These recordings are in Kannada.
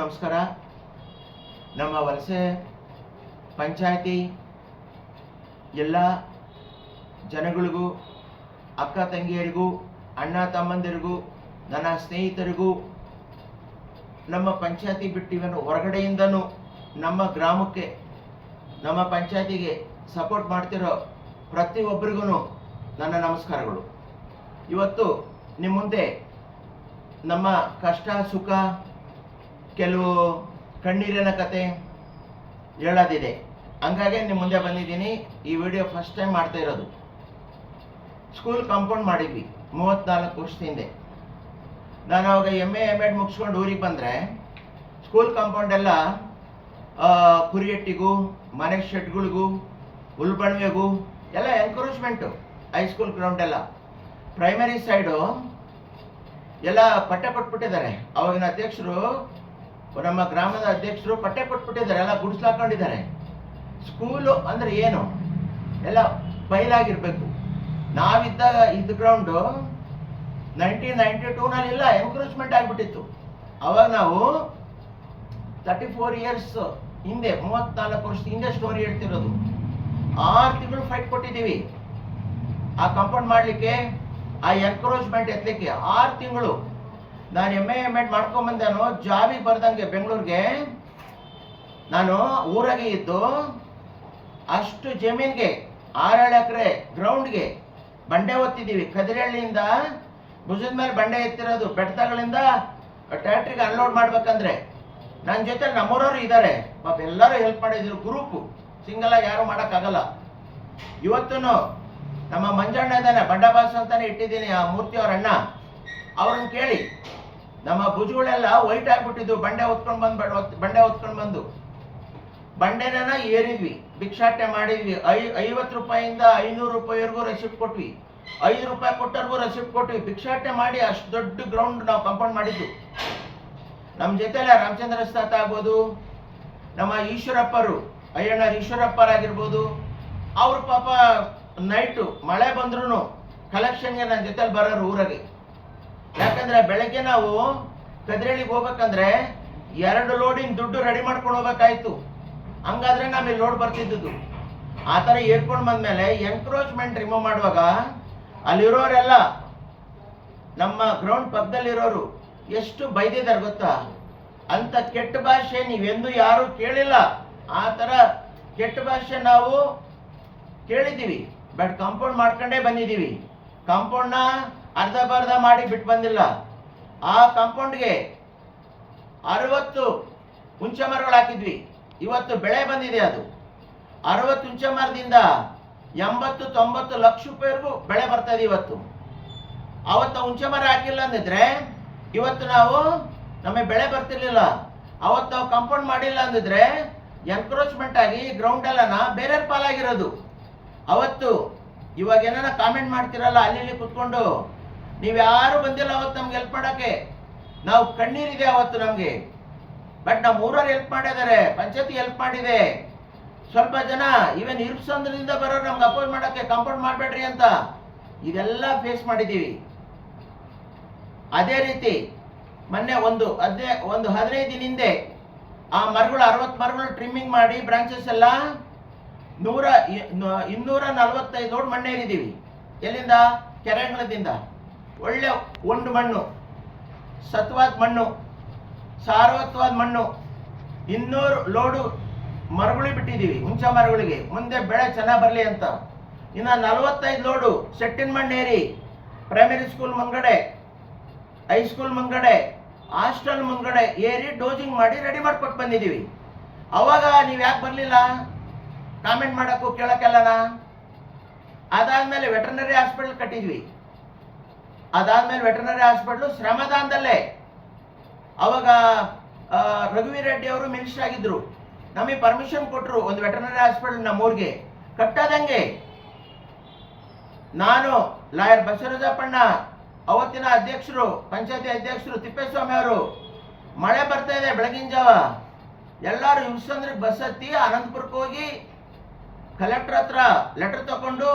ನಮಸ್ಕಾರ. ನಮ್ಮ ವಲಸೆ ಪಂಚಾಯತಿ ಎಲ್ಲ ಜನಗಳಿಗೂ, ಅಕ್ಕ ತಂಗಿಯರಿಗೂ, ಅಣ್ಣ ತಮ್ಮಂದಿರಿಗೂ, ನನ್ನ ಸ್ನೇಹಿತರಿಗೂ, ನಮ್ಮ ಪಂಚಾಯತಿ ಬಿಟ್ಟು ಹೊರಗಡೆಯಿಂದನೂ ನಮ್ಮ ಗ್ರಾಮಕ್ಕೆ, ನಮ್ಮ ಪಂಚಾಯತಿಗೆ ಸಪೋರ್ಟ್ ಮಾಡ್ತಿರೋ ಪ್ರತಿಯೊಬ್ಬರಿಗೂ ನನ್ನ ನಮಸ್ಕಾರಗಳು. ಇವತ್ತು ನಿಮ್ಮ ಮುಂದೆ ನಮ್ಮ ಕಷ್ಟ ಸುಖ, ಕೆಲವು ಕಣ್ಣೀರಿನ ಕತೆ ಹೇಳೋದಿದೆ. ಹಂಗಾಗಿ ನಿಮ್ಮ ಮುಂದೆ ಬಂದಿದ್ದೀನಿ. ಈ ವಿಡಿಯೋ ಫಸ್ಟ್ ಟೈಮ್ ಮಾಡ್ತಾ ಇರೋದು. ಸ್ಕೂಲ್ ಕಾಂಪೌಂಡ್ ಮಾಡಿದ್ವಿ 34 ವರ್ಷದ ಹಿಂದೆ. ನಾನು ಅವಾಗ MA ಮುಗಿಸ್ಕೊಂಡು ಊರಿಗೆ ಬಂದರೆ ಸ್ಕೂಲ್ ಕಾಂಪೌಂಡ್ ಎಲ್ಲ ಕುರಿಯಟ್ಟಿಗೂ, ಮನೆ ಶೆಡ್ಗಳಿಗೂ, ಹುಲ್ಬಣ್ವೆಗೂ ಎಲ್ಲ ಎನ್ಕರೇಜ್ಮೆಂಟು. ಹೈಸ್ಕೂಲ್ ಗ್ರೌಂಡ್ ಎಲ್ಲ, ಪ್ರೈಮರಿ ಸೈಡು ಎಲ್ಲ ಪಟ್ಟೆ ಕೊಟ್ಬಿಟ್ಟಿದ್ದಾರೆ. ಅವಾಗಿನ ಅಧ್ಯಕ್ಷರು, ನಮ್ಮ ಗ್ರಾಮದ ಅಧ್ಯಕ್ಷರು ಪಟ್ಟೆ ಕೊಟ್ಬಿಟ್ಟಿದ್ದಾರೆ, ಎಲ್ಲ ಗುಡಿಸ್ಲಾಕೊಂಡಿದ್ದಾರೆ. ಸ್ಕೂಲು ಅಂದರೆ ಏನು, ಎಲ್ಲ ಬಯಲಾಗಿರ್ಬೇಕು. ನಾವಿದ್ದಾಗ ಇದ್ದ ಗ್ರೌಂಡು 1992 ಎನ್ಕರೇಜ್ಮೆಂಟ್ ಆಗಿಬಿಟ್ಟಿತ್ತು. ಅವಾಗ ನಾವು 34 ಇಯರ್ಸ್ ಹಿಂದೆ, 34 ವರ್ಷದ ಹಿಂದೆ ಸ್ಟೋರಿ ಹೇಳ್ತಿರೋದು. 6 ತಿಂಗಳು ಫೈಟ್ ಕೊಟ್ಟಿದ್ದೀವಿ ಆ ಕಾಂಪೌಂಡ್ ಮಾಡಲಿಕ್ಕೆ, ಆ ಎನ್ಕರೇಜ್ಮೆಂಟ್ ಎತ್ತಲಿಕ್ಕೆ. 6 ತಿಂಗಳು ನಾನು MA ಮಾಡ್ಕೊಂಬಂದೇನೋ, ಜಾಬಿಗೆ ಬರ್ದಂಗೆ ಬೆಂಗಳೂರಿಗೆ ನಾನು ಊರಾಗೆ ಇದ್ದು ಅಷ್ಟು ಜಮೀನಿಗೆ 6-7 ಎಕರೆ ಗ್ರೌಂಡ್ಗೆ ಬಂಡೆ ಒತ್ತಿದ್ದೀವಿ. ಕದಿರಳ್ಳಿಯಿಂದ ಭುಜದ ಮೇಲೆ ಬಂಡೆ ಎತ್ತಿರೋದು, ಬೆಟ್ಟಗಳಿಂದ ಟ್ಯಾಕ್ಟ್ರಿಗೆ ಅನ್ಲೋಡ್ ಮಾಡ್ಬೇಕಂದ್ರೆ ನನ್ನ ಜೊತೆ ನಮ್ಮೂರವರು ಇದ್ದಾರೆ. ಪಾಪ ಎಲ್ಲರೂ ಹೆಲ್ಪ್ ಮಾಡಿದ್ರು. ಗ್ರೂಪು, ಸಿಂಗಲ್ ಆಗಿ ಯಾರು ಮಾಡೋಕ್ಕಾಗಲ್ಲ. ಇವತ್ತು ನಮ್ಮ ಮಂಜಣ್ಣ ಇದ್ದಾನೆ, ಬಂಡಾಬಾಸ್ ಅಂತಾನೆ ಇಟ್ಟಿದ್ದೀನಿ, ಆ ಮೂರ್ತಿ ಅವ್ರ ಅಣ್ಣ. ಅವ್ರನ್ನ ಕೇಳಿ, ನಮ್ಮ ಭುಜಗಳೆಲ್ಲ ವೈಟ್ ಆಗ್ಬಿಟ್ಟಿದ್ವು. ಬಂಡೆ ಹೊತ್ಕೊಂಡು ಬಂದು ಬಂಡೆನ ಏರಿದ್ವಿ, ಭಿಕ್ಷಾಟನೆ ಮಾಡಿದ್ವಿ. 50 ರೂಪಾಯಿಂದ 500 ರೂಪಾಯಿವರೆಗೂ ರೆಸಿಪ್ಟ್ ಕೊಟ್ವಿ. 5 ರೂಪಾಯಿ ಕೊಟ್ಟವ್ರಿಗೂ ರೆಸಿಪ್ಟ್ ಕೊಟ್ವಿ. ಭಿಕ್ಷಾಟನೆ ಮಾಡಿ ಅಷ್ಟು ದೊಡ್ಡ ಗ್ರೌಂಡ್ ನಾವು ಕಾಂಪೌಂಡ್ ಮಾಡಿದ್ದು. ನಮ್ಮ ಜೊತೆಲ್ಲ ರಾಮಚಂದ್ರ ತಾತ ಆಗ್ಬೋದು, ನಮ್ಮ ಈಶ್ವರಪ್ಪರು, ಅಯ್ಯಣ್ಣ ಈಶ್ವರಪ್ಪರಾಗಿರ್ಬೋದು. ಅವ್ರು ಪಾಪ ನೈಟು ಮಳೆ ಬಂದ್ರೂ ಕಲೆಕ್ಷನ್ಗೆ ನನ್ನ ಜೊತೆಲಿ ಬರೋರು ಊರಾಗೆ. ಯಾಕಂದ್ರೆ ಬೆಳಗ್ಗೆ ನಾವು ಕದ್ರಳ್ಳಿಗೆ ಹೋಗ್ಬೇಕಂದ್ರೆ 2 ಲೋಡಿನ ದುಡ್ಡು ರೆಡಿ ಮಾಡ್ಕೊಂಡು ಹೋಗ್ಬೇಕಾಯ್ತು. ಹಂಗಾದ್ರೆ ನಮಗೆ ಲೋಡ್ ಬರ್ತಿದ್ದು. ಆ ಥರ ಏರ್ಕೊಂಡು ಬಂದ್ಮೇಲೆ ಎನ್ಕ್ರೋಚ್ಮೆಂಟ್ ರಿಮೂವ್ ಮಾಡುವಾಗ ಅಲ್ಲಿರೋರೆಲ್ಲ, ನಮ್ಮ ಗ್ರೌಂಡ್ ಪಕ್ಕದಲ್ಲಿರೋರು ಎಷ್ಟು ಬೈದಿದ್ದಾರೆ ಗೊತ್ತಾ. ಅಂತ ಕೆಟ್ಟ ಭಾಷೆ ನೀವೆಂದು ಯಾರು ಕೇಳಿಲ್ಲ. ಆ ಥರ ಕೆಟ್ಟ ಭಾಷೆ ನಾವು ಕೇಳಿದ್ದೀವಿ. ಬಟ್ ಕಾಂಪೌಂಡ್ ಮಾಡ್ಕೊಂಡೇ ಬಂದಿದ್ದೀವಿ. ಕಾಂಪೌಂಡ್ನ ಅರ್ಧ ಮಾಡಿ ಬಿಟ್ಟು ಬಂದಿಲ್ಲ. ಆ ಕಾಂಪೌಂಡ್ಗೆ 60 ಹುಂಚೆ ಮರಗಳು ಹಾಕಿದ್ವಿ. ಇವತ್ತು ಬೆಳೆ ಬಂದಿದೆ. ಅದು 60 ಹುಂಚೆ ಮರದಿಂದ 80-90 ಲಕ್ಷ ರೂಪಾಯಿವರೆಗೂ ಬೆಳೆ ಬರ್ತದೆ ಇವತ್ತು. ಅವತ್ತು ಹುಂಚೆ ಮರ ಹಾಕಿಲ್ಲ ಅಂದಿದ್ರೆ ಇವತ್ತು ನಮಗೆ ಬೆಳೆ ಬರ್ತಿರ್ಲಿಲ್ಲ. ಅವತ್ತು ನಾವು ಕಾಂಪೌಂಡ್ ಮಾಡಿಲ್ಲ ಅಂದಿದ್ರೆ ಎನ್ಕ್ರೋಚ್ಮೆಂಟ್ ಆಗಿ ಗ್ರೌಂಡ್ ಎಲ್ಲನ ಬೇರೆಯವ್ರ ಪಾಲಾಗಿರೋದು. ಅವತ್ತು ಇವಾಗ ಏನಾರ ಕಾಮೆಂಟ್ ಮಾಡ್ತಿರಲ್ಲ ಅಲ್ಲಿ ಕುತ್ಕೊಂಡು, ನೀವು ಯಾರು ಬಂದಿಲ್ಲ ಅವತ್ತು ನಮ್ಗೆ ಹೆಲ್ಪ್ ಮಾಡೋಕ್ಕೆ. ನಾವು ಕಣ್ಣೀರಿದೆ ಅವತ್ತು ನಮಗೆ. ಬಟ್ ನಮ್ಮ ಊರವ್ರು ಹೆಲ್ಪ್ ಮಾಡಿದ್ದಾರೆ, ಪಂಚಾಯತಿ ಹೆಲ್ಪ್ ಮಾಡಿದೆ. ಸ್ವಲ್ಪ ಜನ ಈವನ್ ಇರ್ಸಂದ್ರದಿಂದ ಬರೋರು ನಮ್ಗೆ ಅಪೋಸ್ ಮಾಡೋಕ್ಕೆ ಕಾಂಪೌಂಡ್ ಮಾಡಬೇಡ್ರಿ ಅಂತ, ಇದೆಲ್ಲ ಫೇಸ್ ಮಾಡಿದ್ದೀವಿ. ಅದೇ ರೀತಿ ಮೊನ್ನೆ ಒಂದು 15 ದಿನ ಹಿಂದೆ ಆ ಮರಗಳು 60 ಮರಗಳು ಟ್ರಿಮ್ಮಿಂಗ್ ಮಾಡಿ ಬ್ರಾಂಚಸ್ ಎಲ್ಲ 245 ಲೋಡ್ ಮಣ್ಣು ಏರಿದ್ದೀವಿ. ಎಲ್ಲಿಂದ? ಕೆರೆಗಳದಿಂದ. ಒಳ್ಳೆ ಒಂದು ಮಣ್ಣು, ಸತ್ವಾದ ಮಣ್ಣು, ಸಾರವತ್ವಾದ ಮಣ್ಣು. 200 ಲೋಡು ಮರಗಳಿಗೆ ಬಿಟ್ಟಿದ್ದೀವಿ, ಹುಂಚ ಮರಗಳಿಗೆ, ಮುಂದೆ ಬೆಳೆ ಚೆನ್ನಾಗಿ ಬರಲಿ ಅಂತ. ಇನ್ನು 45 ಲೋಡು ಸೆಟ್ಟಿನ ಮಣ್ಣು ಏರಿ ಪ್ರೈಮರಿ ಸ್ಕೂಲ್ ಮುಂದ್ಗಡೆ, ಹೈಸ್ಕೂಲ್ ಮುಂದ್ಗಡೆ, ಹಾಸ್ಟೆಲ್ ಮುಂದ್ಗಡೆ ಏರಿ ಡೋಸಿಂಗ್ ಮಾಡಿ ರೆಡಿ ಮಾಡ್ಕೊಟ್ಟು ಬಂದಿದ್ದೀವಿ. ಅವಾಗ ನೀವು ಯಾಕೆ ಬರಲಿಲ್ಲ ಕಾಮೆಂಟ್ ಮಾಡೋಕ್ಕೂ ಕೇಳೋಕ್ಕೆಲ್ಲನ? ಅದಾದ್ಮೇಲೆ ವೆಟರ್ನರಿ ಹಾಸ್ಪಿಟಲ್ ಕಟ್ಟಿದ್ವಿ. ಅದಾದ್ಮೇಲೆ ವೆಟರ್ನರಿ ಹಾಸ್ಪಿಟ್ಲು ಶ್ರಮದಾನದಲ್ಲೇ. ಅವಾಗ ರಘುವೀರ್ ರೆಡ್ಡಿ ಅವರು ಮಿನಿಸ್ಟರ್ ಆಗಿದ್ರು. ನಮಗೆ ಪರ್ಮಿಷನ್ ಕೊಟ್ಟರು ಒಂದು ವೆಟರ್ನರಿ ಹಾಸ್ಪಿಟಲ್ ನಮ್ಮೂರಿಗೆ ಕಟ್ಟೋದಂಗೆ. ನಾನು ಲಾಯರ್ ಬಸವರಾಜಪ್ಪಣ್ಣ, ಅವತ್ತಿನ ಅಧ್ಯಕ್ಷರು, ಪಂಚಾಯತಿ ಅಧ್ಯಕ್ಷರು ತಿಪ್ಪೇಸ್ವಾಮಿ ಅವರು, ಮಳೆ ಬರ್ತಾ ಇದೆ ಬೆಳಗಿನ ಜಾವ, ಎಲ್ಲರೂ ಇವ್ಸಂದ್ರಿಗೆ ಬಸ್ ಹತ್ತಿ ಅನಂತಪುರಕ್ಕೆ ಹೋಗಿ ಕಲೆಕ್ಟರ್ ಹತ್ರ ಲೆಟರ್ ತಗೊಂಡು,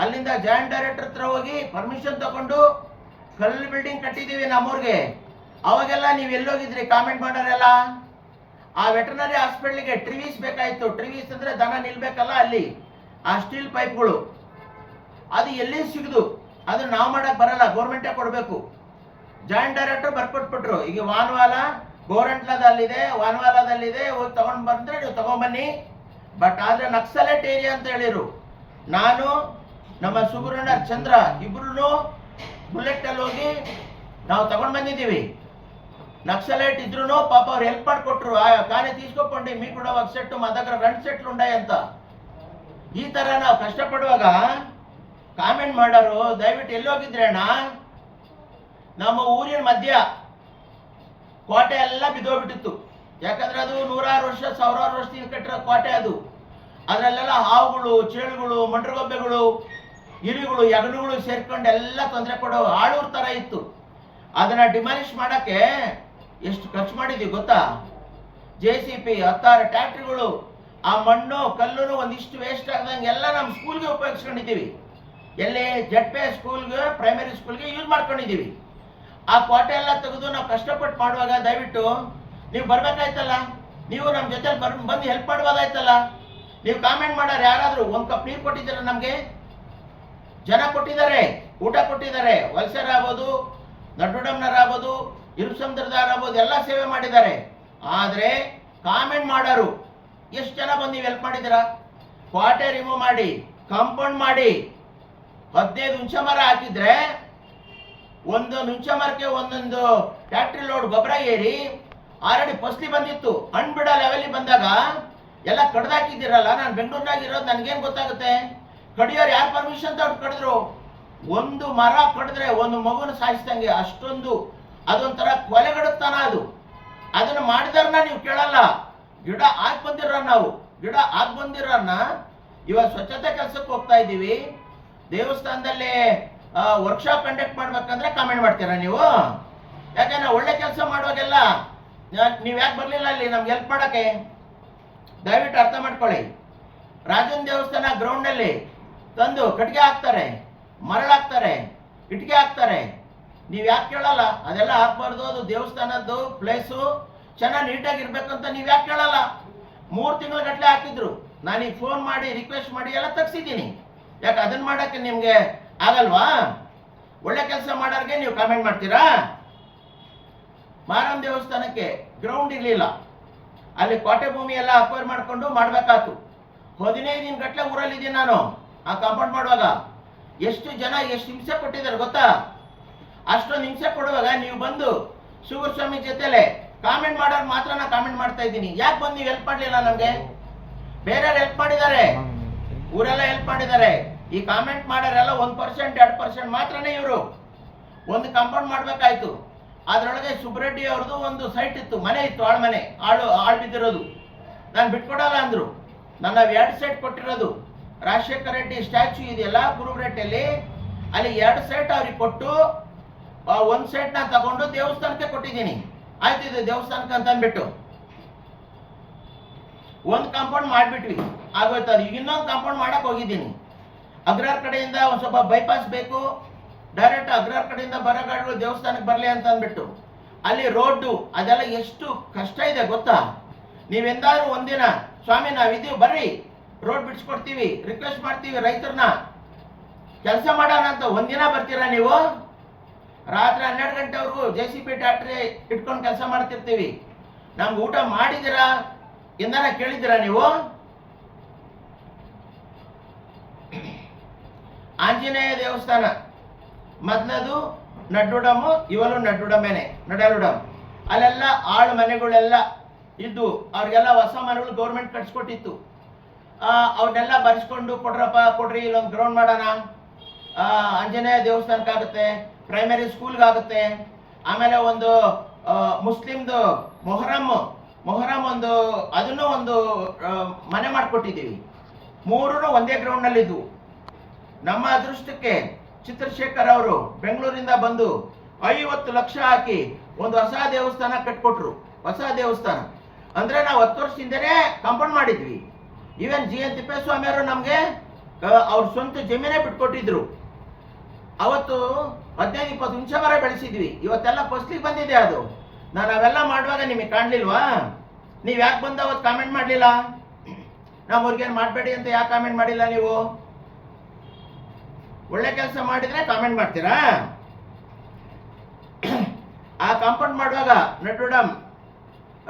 ಅಲ್ಲಿಂದ ಜಾಯಿಂಟ್ ಡೈರೆಕ್ಟರ್ ಹತ್ರ ಹೋಗಿ ಪರ್ಮಿಷನ್ ತಗೊಂಡು ಕಲ್ಲು ಬಿಲ್ಡಿಂಗ್ ಕಟ್ಟಿದ್ದೀವಿ ನಮ್ಮೂರಿಗೆ. ಅವಾಗೆಲ್ಲ ನೀವು ಎಲ್ಲೋಗಿದ್ರಿ ಕಾಮೆಂಟ್ ಮಾಡೋರೆಲ್ಲ? ಆ ವೆಟರ್ನರಿ ಹಾಸ್ಪಿಟ್ಲಿಗೆ ಟ್ರಿವೀಸ್ ಬೇಕಾಯ್ತು. ಟ್ರಿವೀಸ್ ಅಂದ್ರೆ ದನ ನಿಲ್ಬೇಕಲ್ಲ ಅಲ್ಲಿ, ಆ ಸ್ಟೀಲ್ ಪೈಪ್ಗಳು, ಅದು ಎಲ್ಲಿ ಸಿಗದು? ಅದು ನಾವು ಮಾಡಕ್ ಬರಲ್ಲ, ಗೌರ್ಮೆಂಟೇ ಕೊಡಬೇಕು. ಜಾಯಿಂಟ್ ಡೈರೆಕ್ಟರ್ ಬರ್ಕೊಟ್ಬಿಟ್ರು, ಈಗ ವಾನ್ವಾಲ ಗೋರಂಟ್ಲದಲ್ಲಿದೆ, ವಾನ್ವಾಲದಲ್ಲಿದೆ, ಹೋಗಿ ತಗೊಂಡ್ ಬಂದ್ರೆ ನೀವು ತಗೊಂಡ್ಬನ್ನಿ. ಬಟ್ ಆದ್ರೆ ನಕ್ಸಲೇಟ್ ಏರಿಯಾ ಅಂತ ಹೇಳಿರು. ನಾನು ನಮ್ಮ ಸುಬ್ರಹ್ಮಣ್ಯ ಚಂದ್ರ ಇಬ್ರು ಬುಲೆಟ್ ಅಲ್ಲಿ ಹೋಗಿ ನಾವು ತಗೊಂಡ್ ಬಂದಿದ್ದೀವಿ. ನಕ್ಸಲೈಟ್ ಇದ್ರು ಪಾಪ ಅವ್ರು ಹೆಲ್ಪ್ ಮಾಡಿಕೊಟ್ರು. ಕಾನೆ ತೀಸ್ಕೊಕೊಂಡು ಮೀ ಕೂಡ ಸೆಟ್ಟು మా దగ్గర 2 ಸೆಟ್ಲು ಉಂಡಾಯಿ ಅಂತ. ಈ ತರ ನಾವು ಕಷ್ಟಪಡುವಾಗ ಕಾಮೆಂಟ್ ಮಾಡೋರು ದಯವಿಟ್ಟು ಎಲ್ಲೋಗಿದ್ರೆ ಅಣ್ಣ, ನಮ್ಮ ಊರಿನ ಮಧ್ಯ ಕೋಟೆ ಎಲ್ಲ ಬಿದ್ದೋಗ್ಬಿಟ್ಟಿತ್ತು. ಯಾಕಂದ್ರೆ ಅದು 100 ವರ್ಷ 1000 ವರ್ಷದಿಂದ ಕಟ್ಟಿರೋ ಕೋಟೆ ಅದು. ಅದರಲ್ಲೆಲ್ಲ ಹಾವುಗಳು, ಚೇಳುಗಳು, ಮಂಡ್ರಗೊಬ್ಬೆಗಳು, ಇಲಿಗಳು, ಯಗನುಗಳು ಸೇರ್ಕೊಂಡು ಎಲ್ಲ ತೊಂದರೆ ಕೊಡೋ ಆಳೂರ್ ತರ ಇತ್ತು. ಅದನ್ನ ಡಿಮಾಲಿಷ್ ಮಾಡಕ್ಕೆ ಎಷ್ಟು ಖರ್ಚು ಮಾಡಿದೀವಿ ಗೊತ್ತಾ? JCP 16 ಟ್ಯಾಕ್ಟ್ರಿಗಳು, ಆ ಮಣ್ಣು ಕಲ್ಲು ಒಂದಿಷ್ಟು ವೇಸ್ಟ್ ಆಗದಂಗೆ ಎಲ್ಲ ನಮ್ಮ ಸ್ಕೂಲ್ಗೆ ಉಪಯೋಗಿಸ್ಕೊಂಡಿದ್ದೀವಿ. ಎಲ್ಲಿ ಜಡ್ಪೆ ಸ್ಕೂಲ್ಗೆ, ಪ್ರೈಮರಿ ಸ್ಕೂಲ್ಗೆ ಯೂಸ್ ಮಾಡ್ಕೊಂಡಿದ್ದೀವಿ. ಆ ಕೋಟೆ ಎಲ್ಲ ತೆಗೆದು ನಾವು ಕಷ್ಟಪಟ್ಟು ಮಾಡುವಾಗ ದಯವಿಟ್ಟು ನೀವು ಬರ್ಬೇಕಾಯ್ತಲ್ಲ, ನೀವು ನಮ್ಮ ಜೊತೆ ಬಂದು ಹೆಲ್ಪ್ ಮಾಡ್ಬೋದಾಯ್ತಲ್ಲ. ನೀವು ಕಾಮೆಂಟ್ ಮಾಡೋರು ಯಾರಾದರೂ ಒಂದು ಕಪ್ ನೀರು ಕೊಟ್ಟಿದ್ದೀರ ನಮಗೆ? ಜನ ಕೊಟ್ಟಿದ್ದಾರೆ, ಊಟ ಕೊಟ್ಟಿದ್ದಾರೆ. ವಲಸರಾಗ್ಬೋದು, ನಡ್ಡುಡಮ್ನರಾಗ್ಬೋದು, ಇರುಸಮುದ್ರದಾರಾಗ್ಬೋದು, ಎಲ್ಲ ಸೇವೆ ಮಾಡಿದ್ದಾರೆ. ಆದರೆ ಕಾಮೆಂಟ್ ಮಾಡೋರು ಎಷ್ಟು ಜನ ಬಂದು ನೀವು ಹೆಲ್ಪ್ ಮಾಡಿದ್ದೀರಾ? ಕೋಟೆ ರಿಮೂವ್ ಮಾಡಿ, ಕಾಂಪೌಂಡ್ ಮಾಡಿ, 15 ಹುಂಚೆ ಮರ ಹಾಕಿದ್ರೆ ಒಂದೊಂದು ಹುಂಚೆ ಮರಕ್ಕೆ ಒಂದೊಂದು ಟ್ಯಾಕ್ಟ್ರಿ ಲೋಡ್ ಗೊಬ್ಬರ ಏರಿ ಆಲ್ರೆಡಿ ಫಸಲಿ ಬಂದಿತ್ತು. ಹಣ್ಣು ಬಿಡೋ ಲೆವೆಲಿಗೆ ಬಂದಾಗ ಎಲ್ಲ ಕಡ್ದಾಕಿದ್ದೀರಲ್ಲ. ನಾನು ಬೆಂಗಳೂರಿನಾಗಿರೋದು, ನನಗೇನು ಗೊತ್ತಾಗುತ್ತೆ? ಕಡಿಯೋರು ಯಾರು ಪರ್ಮಿಷನ್ ತಗೊಂಡು ಕಡಿದ್ರು? ಒಂದು ಮರ ಕಡಿದ್ರೆ ಒಂದು ಮಗುನ ಸಾಯಿಸ್ದಂಗೆ, ಅಷ್ಟೊಂದು ಅದೊಂಥರ ಕೊಲೆಗಡುತ್ತಾನ ಅದು. ಅದನ್ನು ಮಾಡಿದಾರನ್ನ ನೀವು ಕೇಳಲ್ಲ. ಗಿಡ ಹಾಕಿ ಬಂದಿರೋ ನಾವು, ಗಿಡ ಹಾಕಿ ಬಂದಿರೋನ್ನ ಇವಾಗ ಸ್ವಚ್ಛತೆ ಕೆಲಸಕ್ಕೆ ಹೋಗ್ತಾ ಇದ್ದೀವಿ. ದೇವಸ್ಥಾನದಲ್ಲಿ ವರ್ಕ್ಶಾಪ್ ಕಂಡಕ್ಟ್ ಮಾಡ್ಬೇಕಂದ್ರೆ ಕಾಮೆಂಟ್ ಮಾಡ್ತೀರಾ ನೀವು? ಯಾಕಂದ್ರೆ ಒಳ್ಳೆ ಕೆಲಸ ಮಾಡುವಾಗೆಲ್ಲ ನೀವು ಯಾಕೆ ಬರಲಿಲ್ಲ ಅಲ್ಲಿ ನಮ್ಗೆ ಹೆಲ್ಪ್ ಮಾಡೋಕ್ಕೆ? ದಯವಿಟ್ಟು ಅರ್ಥ ಮಾಡ್ಕೊಳ್ಳಿ. ರಾಜನ ದೇವಸ್ಥಾನ ಗ್ರೌಂಡಲ್ಲಿ ತಂದು ಕಟ್ಟಿಗೆ ಹಾಕ್ತಾರೆ, ಮರಳು ಹಾಕ್ತಾರೆ, ಇಟ್ಟಿಗೆ ಹಾಕ್ತಾರೆ. ನೀವು ಯಾಕೆ ಕೇಳಲ್ಲ? ಅದೆಲ್ಲ ಹಾಕ್ಬಾರ್ದು, ಅದು ದೇವಸ್ಥಾನದ್ದು ಪ್ಲೇಸು ಚೆನ್ನಾಗಿ ನೀಟಾಗಿರ್ಬೇಕಂತ ನೀವು ಯಾಕೆ ಕೇಳಲ್ಲ? 3 ತಿಂಗಳ ಗಟ್ಟಲೆ ಹಾಕಿದ್ರು. ನಾನೀಗ ಫೋನ್ ಮಾಡಿ ರಿಕ್ವೆಸ್ಟ್ ಮಾಡಿ ಎಲ್ಲ ತೆಗ್ಸಿದ್ದೀನಿ. ಯಾಕೆ ಅದನ್ನ ಮಾಡೋಕ್ಕೆ ನಿಮಗೆ ಆಗಲ್ವಾ? ಒಳ್ಳೆ ಕೆಲಸ ಮಾಡೋರಿಗೆ ನೀವು ಕಾಮೆಂಟ್ ಮಾಡ್ತೀರಾ? ಮಾರಮ್ಮ ದೇವಸ್ಥಾನಕ್ಕೆ ಗ್ರೌಂಡ್ ಇರಲಿಲ್ಲ, ಅಲ್ಲಿ ಕೋಟೆ ಭೂಮಿ ಎಲ್ಲ ಅಕ್ವೈರ್ ಮಾಡ್ಕೊಂಡು ಮಾಡಬೇಕಾಯ್ತು. 15 ದಿನ ಗಟ್ಟಲೆ ಊರಲ್ಲಿದ್ದೀನಿ ನಾನು. ಆ ಕಾಂಪೌಂಡ್ ಮಾಡುವಾಗ ಎಷ್ಟು ಜನ ಎಷ್ಟು ಹಿಂಸೆ ಕೊಟ್ಟಿದ್ದಾರೆ ಗೊತ್ತಾ? ಅಷ್ಟೊಂದು ಹಿಂಸೆ ಕೊಡುವಾಗ ನೀವು ಬಂದು ಶಿವಗುರು ಸ್ವಾಮಿ ಜೊತೆಲೆ ಕಾಮೆಂಟ್ ಮಾಡೋರು ಮಾತ್ರ ನಾನು ಕಾಮೆಂಟ್ ಮಾಡ್ತಾ ಇದ್ದೀನಿ. ಯಾಕೆ ಬಂದು ನೀವು ಹೆಲ್ಪ್ ಮಾಡಲಿಲ್ಲ ನಮಗೆ? ಬೇರೆಯವ್ರು ಹೆಲ್ಪ್ ಮಾಡಿದ್ದಾರೆ, ಊರೆಲ್ಲ ಹೆಲ್ಪ್ ಮಾಡಿದ್ದಾರೆ. ಈ ಕಾಮೆಂಟ್ ಮಾಡೋರೆಲ್ಲ 1% 2% ಮಾತ್ರನೇ ಇವರು. ಒಂದು ಕಾಂಪೌಂಡ್ ಮಾಡಬೇಕಾಯ್ತು. ಅದರೊಳಗೆ ಸುಬ್ರೆಡ್ಡಿ ಅವ್ರದ್ದು ಒಂದು ಸೈಟ್ ಇತ್ತು, ಮನೆ ಇತ್ತು, ಆಳ್ಮನೆ, ಆಳು ಬಿದ್ದಿರೋದು. ನಾನು ಬಿಟ್ಕೊಡಲ್ಲ ಅಂದರು. ನನ್ನ 2 ಸೈಟ್ ಕೊಟ್ಟಿರೋದು. ರಾಜಶೇಖರ ರೆಡ್ಡಿ ಸ್ಟ್ಯಾಚ್ಯೂ ಇದೆಯಲ್ಲ ಕುರುಬ್ರೆಟ್ಟಲ್ಲಿ, ಅಲ್ಲಿ 2 ಸೈಟ್ ಅವ್ರಿಗೆ ಕೊಟ್ಟು 1 ಸೈಟ್ ನಾನು ತಗೊಂಡು ದೇವಸ್ಥಾನಕ್ಕೆ ಕೊಟ್ಟಿದ್ದೀನಿ. ಆಯ್ತು, ಇದು ದೇವಸ್ಥಾನಕ್ಕೆ ಅಂತ ಅಂದ್ಬಿಟ್ಟು ಒಂದು ಕಾಂಪೌಂಡ್ ಮಾಡಿಬಿಟ್ವಿ, ಆಗೋಯ್ತು. ಅದು ಈಗ ಇನ್ನೊಂದು ಕಾಂಪೌಂಡ್ ಮಾಡಕ್ಕೆ ಹೋಗಿದ್ದೀನಿ. ಅಗ್ರಾರ್ ಕಡೆಯಿಂದ ಒಂದು ಸ್ವಲ್ಪ ಬೈಪಾಸ್ ಬೇಕು, ಡೈರೆಕ್ಟ್ ಅಗ್ರಾರ್ ಕಡೆಯಿಂದ ಬರೋ ಗಾಡಿಗಳು ದೇವಸ್ಥಾನಕ್ಕೆ ಬರಲಿ ಅಂತ ಅಂದ್ಬಿಟ್ಟು ಅಲ್ಲಿ ರೋಡ್ಡು ಅದೆಲ್ಲ ಎಷ್ಟು ಕಷ್ಟ ಇದೆ ಗೊತ್ತಾ? ನೀವೆಂದಾದ್ರೂ ಒಂದಿನ ಸ್ವಾಮಿ ನಾವಿದ್ದೀವಿ ಬರ್ರಿ ರೋಡ್ ಬಿಡಿಸ್ಕೊಡ್ತೀವಿ, ರಿಕ್ವೆಸ್ಟ್ ಮಾಡ್ತೀವಿ ರೈತರನ್ನ ಕೆಲಸ ಮಾಡೋಣ ಅಂತ ಒಂದಿನ ಬರ್ತೀರಾ ನೀವು? ರಾತ್ರಿ 12 ಗಂಟೆವರೆಗೂ JCP ಟ್ಯಾಕ್ಟ್ರಿ ಇಟ್ಕೊಂಡು ಕೆಲಸ ಮಾಡ್ತಿರ್ತೀವಿ. ನಮ್ಗೆ ಊಟ ಮಾಡಿದ್ದೀರಾ ಎಂದನ ಕೇಳಿದ್ದೀರಾ ನೀವು? ಆಂಜನೇಯ ದೇವಸ್ಥಾನ ಮೊದಲದು ನಡ್ಡುಡಮ್ಮು, ಇವಳು ನಡ್ಡುಡಮೇನೆ, ನಡಲುಡಮ್. ಅಲ್ಲೆಲ್ಲ ಆಳು ಮನೆಗಳೆಲ್ಲ ಇದ್ದು ಅವ್ರಿಗೆಲ್ಲ ಹೊಸ ಮನೆಗಳು ಗೌರ್ಮೆಂಟ್ ಕಟ್ಸ್ಕೊಟ್ಟಿತ್ತು. ಅವ್ರನ್ನೆಲ್ಲ ಬರೆಸ್ಕೊಂಡು ಕೊಡ್ರಪ್ಪ ಕೊಡ್ರಿ, ಇಲ್ಲೊಂದು ಗ್ರೌಂಡ್ ಮಾಡೋಣ, ಆಂಜನೇಯ ದೇವಸ್ಥಾನಕ್ಕಾಗುತ್ತೆ, ಪ್ರೈಮರಿ ಸ್ಕೂಲ್ಗಾಗುತ್ತೆ. ಆಮೇಲೆ ಒಂದು ಮುಸ್ಲಿಮ್ದು ಮೊಹರಂ ಒಂದು ಅದನ್ನು ಒಂದು ಮನೆ ಮಾಡಿಕೊಟ್ಟಿದ್ದೀವಿ. 3 ಒಂದೇ ಗ್ರೌಂಡ್ನಲ್ಲಿದ್ವು. ನಮ್ಮ ಅದೃಷ್ಟಕ್ಕೆ ಚಿತ್ರಶೇಖರ್ ಅವರು ಬೆಂಗಳೂರಿಂದ ಬಂದು 50 ಲಕ್ಷ ಹಾಕಿ ಒಂದು ಹೊಸ ದೇವಸ್ಥಾನ ಕಟ್ಕೊಟ್ರು. ಹೊಸ ದೇವಸ್ಥಾನ ಅಂದ್ರೆ ನಾವು 10 ವರ್ಷದಿಂದನೇ ಕಾಂಪೌಂಡ್ ಮಾಡಿದ್ವಿ. ಈವನ್ GN ತಿಪ್ಪೇಸ್ವಾಮಿ ಅವರು ನಮಗೆ ಅವ್ರ ಸ್ವಂತ ಜಮೀನೇ ಬಿಟ್ಕೊಟ್ಟಿದ್ರು. ಅವತ್ತು 15-20 ಹುಣಸೆ ಮರ ಬೆಳೆಸಿದ್ವಿ. ಇವತ್ತೆಲ್ಲ ಫಸ್ಲಿಗೆ ಬಂದಿದೆ ಅದು. ನಾನು ಅವೆಲ್ಲ ಮಾಡುವಾಗ ನಿಮಗೆ ಕಾಣಲಿಲ್ವಾ? ನೀವು ಯಾಕೆ ಬಂದು ಅವತ್ತು ಕಾಮೆಂಟ್ ಮಾಡಲಿಲ್ಲ? ನಾವು ಅವ್ರಿಗೇನು ಮಾಡಬೇಡಿ ಅಂತ ಯಾಕೆ ಕಾಮೆಂಟ್ ಮಾಡಿಲ್ಲ ನೀವು? ಒಳ್ಳೆ ಕೆಲಸ ಮಾಡಿದ್ರೆ ಕಾಮೆಂಟ್ ಮಾಡ್ತೀರಾ? ಆ ಕಾಂಪೌಂಡ್ ಮಾಡುವಾಗ ನಟುಡಮ್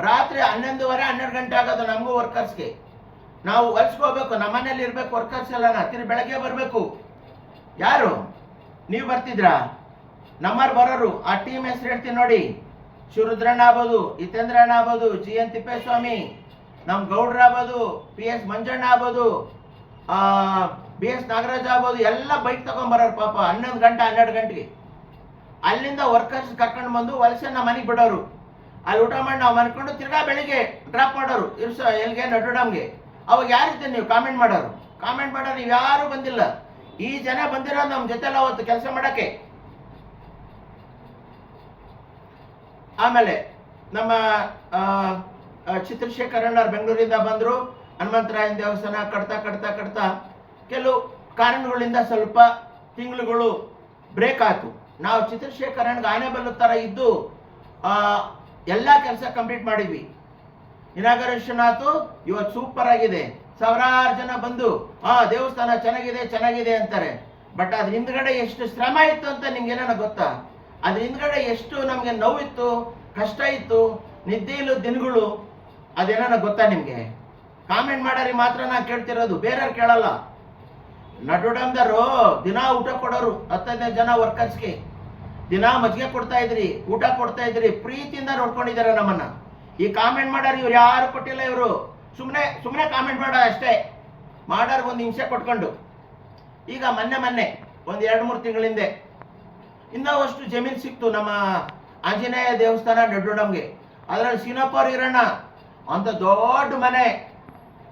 ರಾತ್ರಿ 11:30-12 ಗಂಟೆ ಆಗೋದು ನಮಗೂ ವರ್ಕರ್ಸ್ಗೆ. ನಾವು ಹೊಲ್ಸ್ಕೋಬೇಕು, ನಮ್ಮ ಮನೇಲಿ ಇರ್ಬೇಕು ವರ್ಕರ್ಸ್ ಎಲ್ಲ. ತಿರು ಬೆಳಗ್ಗೆ ಬರಬೇಕು. ಯಾರು ನೀವು ಬರ್ತಿದ್ರಾ? ನಮ್ಮವ್ರು ಬರೋರು. ಆ ಟೀಮ್ ಹೆಸರು ಹೇಳ್ತೀನಿ ನೋಡಿ. ಶಿವರುದ್ರಣ್ಣ ಆಗ್ಬೋದು, ಹಿತೇಂದ್ರಣ್ಣ ಆಗ್ಬೋದು, GN ತಿಪ್ಪೇಸ್ವಾಮಿ, ನಮ್ಮ ಗೌಡ್ರ ಆಗ್ಬೋದು, PS ಮಂಜಣ್ಣ ಆಗ್ಬೋದು, BS ನಾಗರಾಜ್ ಆಗ್ಬೋದು, ಎಲ್ಲ ಬೈಕ್ ತಗೊಂಡ್ಬರೋರು ಪಾಪ. 11 ಗಂಟೆ 12 ಗಂಟೆಗೆ ಅಲ್ಲಿಂದ ವರ್ಕರ್ಸ್ ಕರ್ಕೊಂಡು ಬಂದು ವಲಸೆ ನಮ್ಮ ಮನೆಗೆ ಬಿಡೋರು. ಅಲ್ಲಿ ಊಟ ಮಾಡಿ ನಾವು ಮನ್ಕೊಂಡು ತಿರ್ಗಾ ಬೆಳಿಗ್ಗೆ ಡ್ರಾಪ್ ಮಾಡೋರು ಎಲ್ಲಿಗೆ? ನಟುಡಮ್ಗೆ. ಅವಾಗ ಯಾರಿದ್ದೀರಿ ನೀವು ಕಾಮೆಂಟ್ ಮಾಡೋರು? ಕಾಮೆಂಟ್ ಮಾಡೋರು ನೀವು ಯಾರು ಬಂದಿಲ್ಲ. ಈ ಜನ ಬಂದಿರೋ ನಮ್ಮ ಜೊತೆಲ್ಲ ಅವತ್ತು ಕೆಲಸ ಮಾಡಕ್ಕೆ. ಆಮೇಲೆ ನಮ್ಮ ಚಿತ್ರಶೇಖರ್ ಅಣ್ಣವ್ರು ಬೆಂಗಳೂರಿಂದ ಬಂದರು. ಹನುಮಂತರಾಯನ ದೇವಸ್ಥಾನ ಕಟ್ತಾ ಕೆಲವು ಕಾರಣಗಳಿಂದ ಸ್ವಲ್ಪ ತಿಂಗಳುಗಳು ಬ್ರೇಕ್ ಆಯ್ತು. ನಾವು ಚಿತ್ರಶೇಖರ್ ಅಣ್ಣಗೆ ಆನೆಬಲ್ಲು ಥರ ಇದ್ದು ಎಲ್ಲ ಕೆಲಸ ಕಂಪ್ಲೀಟ್ ಮಾಡಿದ್ವಿ. ಇನಾಗರೇಷನ್ ಆಯ್ತು. ಇವತ್ತು ಸೂಪರ್ ಆಗಿದೆ. ಸಾವಿರಾರು ಜನ ಬಂದು ದೇವಸ್ಥಾನ ಚೆನ್ನಾಗಿದೆ ಅಂತಾರೆ. ಬಟ್ ಅದ್ರ ಹಿಂದ್ಗಡೆ ಎಷ್ಟು ಶ್ರಮ ಇತ್ತು ಅಂತ ನಿಮ್ಗೆ ಏನಾನ ಗೊತ್ತಾ? ಅದ್ರ ಹಿಂದ್ಗಡೆ ಎಷ್ಟು ನಮ್ಗೆ ನೋವಿತ್ತು, ಕಷ್ಟ ಇತ್ತು, ನಿದ್ದೆ ಇಲ್ಲದ ದಿನಗಳು, ಅದೇನಾನ ಗೊತ್ತಾ ನಿಮ್ಗೆ? ಕಾಮೆಂಟ್ ಮಾಡೋರಿ ಮಾತ್ರ ನಾನು ಕೇಳ್ತಿರೋದು, ಬೇರೆಯವ್ರು ಕೇಳಲ್ಲ. ನಟುಡಮ್ದರು ದಿನ ಊಟ ಕೊಡೋರು. 10-15 ಜನ ವರ್ಕರ್ಸ್ಗೆ ದಿನ ಮಜ್ಜಿಗೆ ಕೊಡ್ತಾ ಇದ್ರಿ, ಊಟ ಕೊಡ್ತಾ ಇದ್ರಿ, ಪ್ರೀತಿಯಿಂದ ನೋಡ್ಕೊಂಡಿದ್ದಾರೆ ನಮ್ಮನ್ನ. ಈ ಕಾಮೆಂಟ್ ಮಾಡೋರು ಇವ್ರು ಯಾರು ಕೊಟ್ಟಿಲ್ಲ. ಇವರು ಸುಮ್ಮನೆ ಕಾಮೆಂಟ್ ಮಾಡೋರು ಅಷ್ಟೇ. ಮಾಡೋರ್ಗೆ ಒಂದು ಹಿಂಸೆ ಕೊಟ್ಕೊಂಡು. ಈಗ ಮೊನ್ನೆ ಒಂದು 2-3 ತಿಂಗಳ ಹಿಂದೆ ಇನ್ನೂ ಅಷ್ಟು ಜಮೀನು ಸಿಕ್ತು ನಮ್ಮ ಆಂಜನೇಯ ದೇವಸ್ಥಾನ ನಟುಡಮ್ಗೆ. ಅದರಲ್ಲಿ ಸೀನಪ್ಪ ಇರೋಣ ಅಂತ ದೊಡ್ಡ ಮನೆ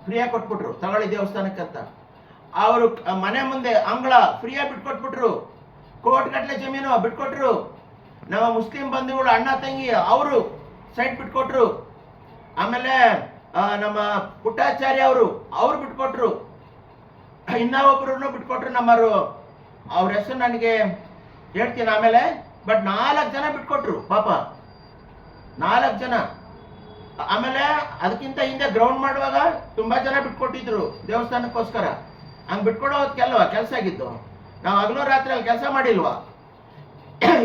ಫ್ರೀಯಾಗಿ ಕೊಟ್ಬಿಟ್ರು, ತಗೊಳ್ಳಿ ದೇವಸ್ಥಾನಕ್ಕಂತ. ಅವರು ಮನೆ ಮುಂದೆ ಅಂಗಳ ಫ್ರೀಯಾಗಿ ಬಿಟ್ಕೊಟ್ಬಿಟ್ರು. ಕೋಟ್ಗಟ್ಟಲೆ ಜಮೀನು ಬಿಟ್ಕೊಟ್ರು. ನಮ್ಮ ಮುಸ್ಲಿಂ ಬಂಧುಗಳು ಅಣ್ಣ ತಂಗಿ ಅವರು ಸೈಟ್ ಬಿಟ್ಕೊಟ್ರು. ಆಮೇಲೆ ನಮ್ಮ ಪುಟ್ಟಾಚಾರ್ಯ ಅವ್ರು ಬಿಟ್ಕೊಟ್ರು. ಇನ್ನೊಬ್ಬರನ್ನು ಬಿಟ್ಕೊಟ್ರು ನಮ್ಮರು. ಅವ್ರ ಹೆಸರು ನನಗೆ ಹೇಳ್ತೀನಿ ಆಮೇಲೆ. ಬಟ್ 4 ಜನ ಬಿಟ್ಕೊಟ್ರು ಪಾಪ, 4 ಜನ. ಆಮೇಲೆ ಅದಕ್ಕಿಂತ ಹಿಂದೆ ಗ್ರೌಂಡ್ ಮಾಡುವಾಗ ತುಂಬಾ ಜನ ಬಿಟ್ಕೊಟ್ಟಿದ್ರು ದೇವಸ್ಥಾನಕ್ಕೋಸ್ಕರ. ಹಂಗೆ ಬಿಟ್ಕೊಡೋದು ಕೆಲಸ ಆಗಿತ್ತು. ನಾವು ಹಗಲು ರಾತ್ರಿ ಅಲ್ಲಿ ಕೆಲಸ ಮಾಡಿಲ್ವಾ?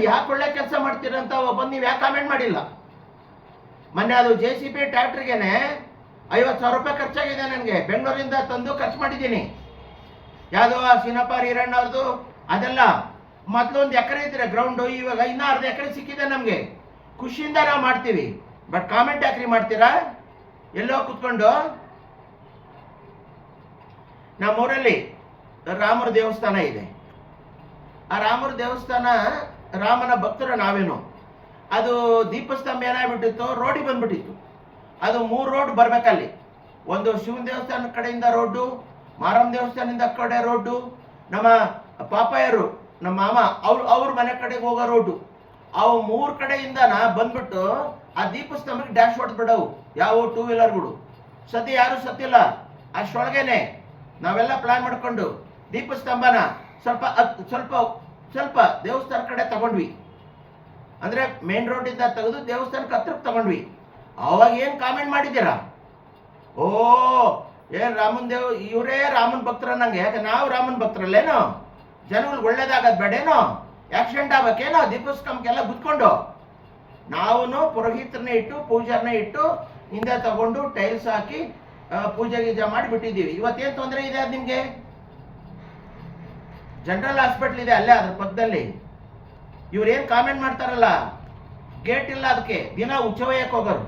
ಯಾಕೆ ಒಳ್ಳೆ ಕೆಲಸ ಮಾಡ್ತೀರಂತ ಬಂದು ನೀವು ಯಾಕೆ ಕಾಮೆಂಟ್ ಮಾಡಿಲ್ಲ? ಮೊನ್ನೆ ಅದು JCB ಟ್ರ್ಯಾಕ್ಟರ್ಗೆನೆ 50,000 ರೂಪಾಯಿ ಖರ್ಚಾಗಿದೆ ನನಗೆ. ಬೆಂಗಳೂರಿಂದ ತಂದು ಖರ್ಚು ಮಾಡಿದ್ದೀನಿ. ಯಾವುದೋ ಸೀನಪ್ಪ ಹಿರಣ್ಣ ಅವ್ರದ್ದು ಅದೆಲ್ಲ. ಮೊದಲು 1 ಎಕರೆ ಇದ್ರೆ ಗ್ರೌಂಡು, ಇವಾಗ ಇನ್ನೂ 1/2 ಎಕರೆ ಸಿಕ್ಕಿದೆ ನಮಗೆ. ಖುಷಿಯಿಂದ ನಾವು ಮಾಡ್ತೀವಿ. ಬಟ್ ಕಾಮೆಂಟ್ ಯಾಕ್ರಿ ಮಾಡ್ತೀರಾ? ಎಲ್ಲೋ ಕೂತ್ಕೊಂಡು. ನಮ್ಮೂರಲ್ಲಿ ರಾಮರ ದೇವಸ್ಥಾನ ಇದೆ. ಆ ರಾಮರ ದೇವಸ್ಥಾನ, ರಾಮನ ಭಕ್ತರು ನಾವೇನು. ಅದು ದೀಪಸ್ತಂಭ ಏನಾಗ್ಬಿಟ್ಟಿತ್ತು, ರೋಡಿಗೆ ಬಂದ್ಬಿಟ್ಟಿತ್ತು. ಅದು 3 ರೋಡ್ ಬರ್ಬೇಕಲ್ಲಿ. ಒಂದು ಶಿವನ ದೇವಸ್ಥಾನ ಕಡೆಯಿಂದ ರೋಡ್ಡು, ಮಾರಮ್ಮ ದೇವಸ್ಥಾನದಿಂದ ಕಡೆ ರೋಡ್ಡು, ನಮ್ಮ ಪಾಪಯ್ಯರು ನಮ್ಮ ಮಾಮ ಅವ್ರ ಮನೆ ಕಡೆಗೆ ಹೋಗೋ ರೋಡ್ಡು. ಅವು 3 ಕಡೆಯಿಂದನ ಬಂದ್ಬಿಟ್ಟು ಆ ದೀಪಸ್ತಂಭಕ್ಕೆ ಡ್ಯಾಶ್ ಹೊಡೆದ್ಬಿಡವು ಯಾವ 2 ವೀಲರ್ಗಳು. ಯಾರು ಸತ್ತಿಲ್ಲ. ಅಷ್ಟೊಳಗೇನೆ ನಾವೆಲ್ಲ ಪ್ಲಾನ್ ಮಾಡ್ಕೊಂಡು ದೀಪಸ್ತಂಭನ ಸ್ವಲ್ಪ ದೇವಸ್ಥಾನ ಕಡೆ ತಗೊಂಡ್ವಿ. ಅಂದ್ರೆ ಮೇನ್ ರೋಡ್ ಇಂದ ತೆಗೆದು ದೇವಸ್ಥಾನಕ್ಕೆ ಹತ್ರಕ್ಕೆ ತಗೊಂಡ್ವಿ. ಅವಾಗ ಏನ್ ಕಾಮೆಂಟ್ ಮಾಡಿದ್ದೀರಾ? ಓ ಏನ್ ಇವರೇ ರಾಮನ್ ಭಕ್ತರ ನಂಗೆ. ಯಾಕೆ ನಾವು ರಾಮನ್ ಭಕ್ತರಲ್ಲೇನೋ? ಜನಗಳಿಗೆ ಒಳ್ಳೇದಾಗದ್ ಬೇಡೇನೋ? ಆಕ್ಸಿಡೆಂಟ್ ಆಗ್ಬೇಕೇನೋ ದೀಪಸ್ತಂಭಕ್ಕೆಲ್ಲ ಗುದ್ಕೊಂಡು? ನಾವು ಪುರೋಹಿತರನ್ನೇ ಇಟ್ಟು ಪೂಜಾರನ್ನೇ ಇಟ್ಟು ಹಿಂದೆ ತಗೊಂಡು ಟೈಲ್ಸ್ ಹಾಕಿ ಪೂಜೆ ಗೀಜೆ ಮಾಡಿ ಬಿಟ್ಟಿದ್ದೀವಿ. ಇವತ್ತೇನ್ ತೊಂದರೆ ಇದೆ ಅದು ನಿಮ್ಗೆ? ಜನರಲ್ ಹಾಸ್ಪಿಟಲ್ ಇದೆ ಅಲ್ಲೇ ಅದ್ರ ಪಕ್ಕದಲ್ಲಿ. ಇವ್ರೇನ್ ಕಾಮೆಂಟ್ ಮಾಡ್ತಾರಲ್ಲ, ಗೇಟ್ ಇಲ್ಲ ಅದಕ್ಕೆ. ದಿನ ಉಚ್ಚವಯ್ಯಕ್ಕೆ ಹೋಗೋರು,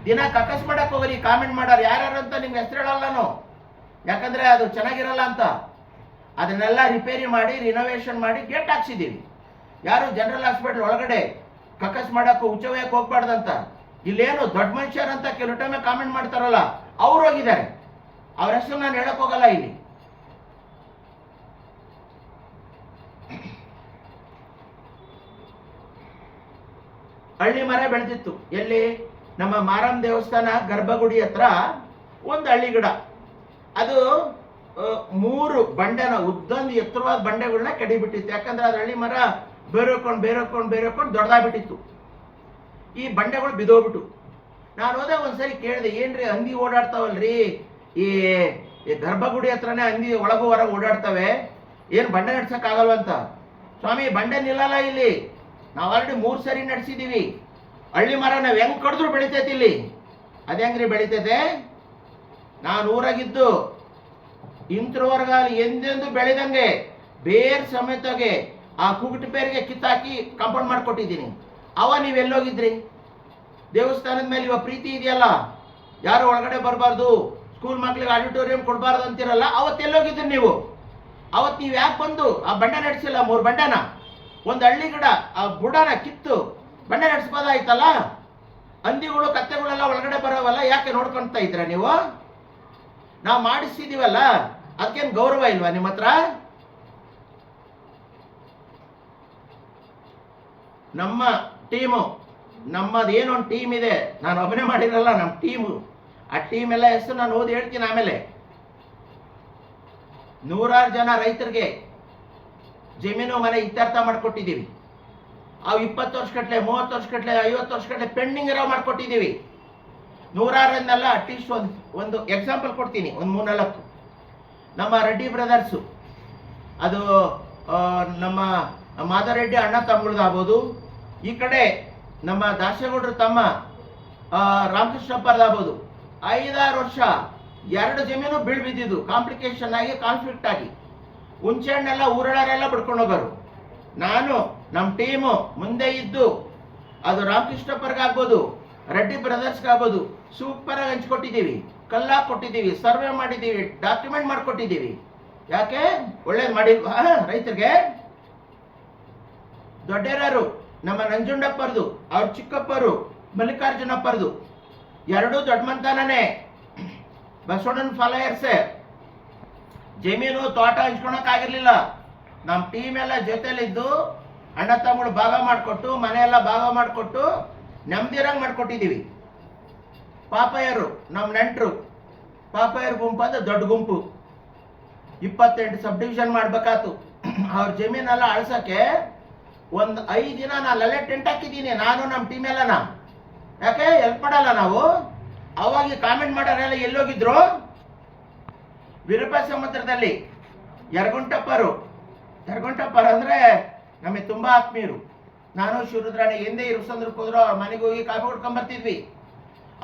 ದಿನ ಕಕ್ಕಸ್ ಮಾಡಕ್ ಹೋಗೋರು. ಈ ಕಾಮೆಂಟ್ ಮಾಡೋರು ಯಾರ್ಯಾರು ಅಂತ ನಿಮ್ಗೆ ಹೆಸರು ಹೇಳಲ್ಲನು, ಯಾಕಂದ್ರೆ ಅದು ಚೆನ್ನಾಗಿರಲ್ಲ ಅಂತ. ಅದನ್ನೆಲ್ಲ ರಿಪೇರಿ ಮಾಡಿ ರಿನೋವೇಷನ್ ಮಾಡಿ ಗೇಟ್ ಹಾಕ್ಸಿದೀವಿ. ಯಾರು ಜನರಲ್ ಹಾಸ್ಪಿಟಲ್ ಒಳಗಡೆ ಕಕ್ಕಸ್ ಮಾಡಕ್ಕೂ ಉಚ್ಚವಯ್ಯಕ್ಕೆ ಹೋಗ್ಬಾರ್ದಂತ. ಇಲ್ಲೇನು ದೊಡ್ಡ ಮನುಷ್ಯರಂತ ಕೆಲವು ಟೈಮೆ ಕಾಮೆಂಟ್ ಮಾಡ್ತಾರಲ್ಲ, ಅವ್ರು ಹೋಗಿದ್ದಾರೆ. ಅವ್ರ ಹೆಸರು ನಾನು ಹೇಳಕ್ ಹೋಗಲ್ಲ ಇಲ್ಲಿ. ಹಳ್ಳಿ ಮರ ಬೆಳೆದಿತ್ತು ಎಲ್ಲಿ? ನಮ್ಮ ಮಾರಮ್ಮ ದೇವಸ್ಥಾನ ಗರ್ಭಗುಡಿ ಹತ್ರ ಒಂದು ಹಳ್ಳಿ ಗಿಡ. ಅದು 3 ಬಂಡೆನ ಉದ್ದೊಂದು ಎತ್ತರವಾದ ಬಂಡೆಗಳನ್ನ ಕೆಡಿಬಿಟ್ಟಿತ್ತು. ಯಾಕಂದ್ರೆ ಅದು ಹಳ್ಳಿ ಮರ ಬೇರೋಕೊಂಡು ದೊಡ್ಡದಾಗ್ಬಿಟ್ಟಿತ್ತು. ಈ ಬಂಡೆಗಳು ಬಿದ್ದೋಗ್ಬಿಟ್ಟು ನಾನು ಹೋದಾಗ ಒಂದ್ಸರಿ ಕೇಳಿದೆ, ಏನ್ರಿ ಹಂದಿ ಓಡಾಡ್ತಾವಲ್ರಿ, ಈ ಗರ್ಭಗುಡಿ ಹತ್ರನೇ ಹಂದಿ ಒಳಗು ಹೊರಗೆ ಓಡಾಡ್ತವೆ, ಏನು ಬಂಡೆ ನಡ್ಸಕ್ಕಾಗಲ್ವಂತ. ಸ್ವಾಮಿ, ಬಂಡೆ ನಿಲ್ಲಲ್ಲ ಇಲ್ಲಿ, ನಾವು ಆಲ್ರೆಡಿ 3 ಸರಿ ನಡೆಸಿದ್ದೀವಿ. ಹಳ್ಳಿ ಮರ ನಾವು ಹೆಂಗ್ ಕಡಿದ್ರು ಬೆಳಿತೈತಿ ಇಲ್ಲಿ. ಅದ ಹೆಂಗ್ರಿ ಬೆಳಿತೈತೆ? ನಾನು ಊರಾಗಿದ್ದು ಇಂತ್ರವರ್ಗಾಲಿ ಎಂದೆಂದು ಬೆಳೆದಂಗೆ ಬೇರ್ ಸಮೇತಗೆ ಆ ಕುಗುಟು ಬೇರಿಗೆ ಕಿತ್ತಾಕಿ ಕಾಂಪೌಂಡ್ ಮಾಡಿಕೊಟ್ಟಿದ್ದೀನಿ. ಅವ ನೀವೆಲ್ಲೋಗಿದ್ರಿ? ದೇವಸ್ಥಾನದ ಮೇಲೆ ಇವಾಗ ಪ್ರೀತಿ ಇದೆಯಲ್ಲ, ಯಾರು ಒಳಗಡೆ ಬರಬಾರ್ದು, ಸ್ಕೂಲ್ ಮಕ್ಳಿಗೆ ಆಡಿಟೋರಿಯಂ ಕೊಡಬಾರ್ದು ಅಂತಿರಲ್ಲ, ಅವತ್ತೆಲ್ಲೋಗಿದ್ರಿ ನೀವು? ಅವತ್ತು ನೀವು ಯಾಕೆ ಬಂದು ಆ ಬಂಡೆ ನಡೆಸಿಲ್ಲ? 3 ಬಂಡೆನ, ಒಂದು ಹಳ್ಳಿ ಗಿಡ ಆ ಬುಡನ ಕಿತ್ತು ಬಂಡೆ ನಡೆಸ್ಬೋದಾಯ್ತಲ್ಲ. ಹಂದಿಗಳು ಕತ್ತೆಗಳೆಲ್ಲ ಒಳಗಡೆ ಬರೋವಲ್ಲ, ಯಾಕೆ ನೋಡ್ಕೊಳ್ತಾ ಇದ್ರ ನೀವು? ನಾವು ಮಾಡಿಸಿದೀವಲ್ಲ, ಅದಕ್ಕೇನು ಗೌರವ ಇಲ್ವಾ ನಿಮ್ಮ ಹತ್ರ? ನಮ್ಮ ಟೀಮು, ನಮ್ಮದೇನೊಂದು ಟೀಮ್ ಇದೆ, ನಾನು ಒಬ್ಬನೇ ಮಾಡಿರಲ್ಲ, ನಮ್ಮ ಟೀಮು. ಆ ಟೀಮ್ ಎಲ್ಲ ಹೆಸರು ನಾನು ಓದಿ ಹೇಳ್ತೀನಿ ಆಮೇಲೆ. 100 ಜನ ರೈತರಿಗೆ ಜಮೀನು ಮನೆ ಇತ್ಯರ್ಥ ಮಾಡಿಕೊಟ್ಟಿದ್ದೀವಿ. ಅವು 20 ವರ್ಷ ಗಟ್ಟಲೆ, 30 ವರ್ಷ ಗಟ್ಟಲೆ, 50 ವರ್ಷ ಗಟ್ಟಲೆ ಪೆಂಡಿಂಗ್ ಇರೋ ಮಾಡಿಕೊಟ್ಟಿದ್ದೀವಿ. 100 ಅಟ್ಲೀಸ್ಟ್ ಒಂದು ಎಕ್ಸಾಂಪಲ್ ಕೊಡ್ತೀನಿ, ಒಂದು 3-4. ನಮ್ಮ ರೆಡ್ಡಿ ಬ್ರದರ್ಸು, ಅದು ನಮ್ಮ ಮಾಧವರೆಡ್ಡಿ ಅಣ್ಣ ತಮ್ಮಗಳದಾಗ್ಬೋದು, ಈ ಕಡೆ ನಮ್ಮ ದಾಸೇಗೌಡರು ತಮ್ಮ ರಾಮಕೃಷ್ಣಪ್ಪರದಾಗ್ಬೋದು, 5-6 ವರ್ಷ 2 ಜಮೀನು ಬೀಳ್ಬಿದ್ದಿದ್ದು ಕಾಂಪ್ಲಿಕೇಶನ್ ಆಗಿ, ಕಾನ್ಫ್ಲಿಕ್ಟ್ ಆಗಿ. ಹುಂಚೆಹಣ್ಣೆಲ್ಲ ಊರಳರೆಲ್ಲ ಬಿಡ್ಕೊಂಡು ಹೋಗೋರು. ನಾನು ನಮ್ಮ ಟೀಮು ಮುಂದೆ ಇದ್ದು ಅದು ರಾಮಕೃಷ್ಣಪ್ಪರ್ಗಾಗ್ಬೋದು, ರೆಡ್ಡಿ ಬ್ರದರ್ಸ್ಗಾಗ್ಬೋದು, ಸೂಪರಾಗಿ ಹಂಚ್ಕೊಟ್ಟಿದ್ದೀವಿ, ಕಲ್ಲಾಗಿ ಕೊಟ್ಟಿದ್ದೀವಿ, ಸರ್ವೆ ಮಾಡಿದ್ದೀವಿ, ಡಾಕ್ಯುಮೆಂಟ್ ಮಾಡಿಕೊಟ್ಟಿದ್ದೀವಿ. ಯಾಕೆ? ಒಳ್ಳೇದು ಮಾಡಿಲ್ವಾ ರೈತರಿಗೆ? ದೊಡ್ಡೇರರು ನಮ್ಮ ನಂಜುಂಡಪ್ಪರದು, ಅವ್ರ ಚಿಕ್ಕಪ್ಪರು ಮಲ್ಲಿಕಾರ್ಜುನಪ್ಪರದು, 2 ದೊಡ್ಡ ಮಂತಾನೇ ಬಸವಣ್ಣನ ಫಾಲೋಯರ್ಸೆ. ಜಮೀನು ತೋಟ ಹಂಚ್ಕೊಳಕ್ಕಾಗಿರ್ಲಿಲ್ಲ. ನಮ್ಮ ಟೀಮ್ ಎಲ್ಲ ಜೊತೆಲಿದ್ದು ಅಣ್ಣ ತಮ್ಮಗಳು ಭಾಗ ಮಾಡಿಕೊಟ್ಟು, ಮನೆಯೆಲ್ಲ ಭಾಗ ಮಾಡಿಕೊಟ್ಟು ನೆಮ್ಮದಿರಂಗೆ ಮಾಡಿಕೊಟ್ಟಿದ್ದೀವಿ. ಪಾಪಯ್ಯರು ನಮ್ಮ ನೆಂಟರು, ಪಾಪಯ್ಯರ ಗುಂಪು ಅಂದ್ರೆ ದೊಡ್ಡ ಗುಂಪು, 28 ಸಬ್ ಡಿವಿಷನ್ ಮಾಡ್ಬೇಕಾಯ್ತು. ಅವ್ರ ಜಮೀನೆಲ್ಲ ಅಳ್ಸಕ್ಕೆ ಒಂದು 5 ದಿನ ನಾನು ಅಲ್ಲೇ ಟೆಂಟ್ ಹಾಕಿದ್ದೀನಿ, ನಾನು ನಮ್ಮ ಟೀಮ್ ಎಲ್ಲನ. ಯಾಕೆ ಹೆಲ್ಪ್ ಮಾಡಲ್ಲ ನಾವು? ಅವಾಗ ಕಾಮೆಂಟ್ ಮಾಡೋರೆಲ್ಲ ಎಲ್ಲೋಗಿದ್ರು? ವಿರೂಪ ಸಮುದ್ರದಲ್ಲಿ ಯರಗುಂಟಪ್ಪರು ಅಂದ್ರೆ ನಮಗೆ ತುಂಬಾ ಆತ್ಮೀಯರು. ನಾನು ಶಿವರುದ್ರಾಣಿ ಎಂದೇ ಇರುಸಂದ್ರಕ್ಕೆ ಹೋದ್ರು, ಅವ್ರ ಮನೆಗೆ ಹೋಗಿ ಕಾಫಿ ಕುಡ್ಕೊಂಡ್ ಬರ್ತಿದ್ವಿ.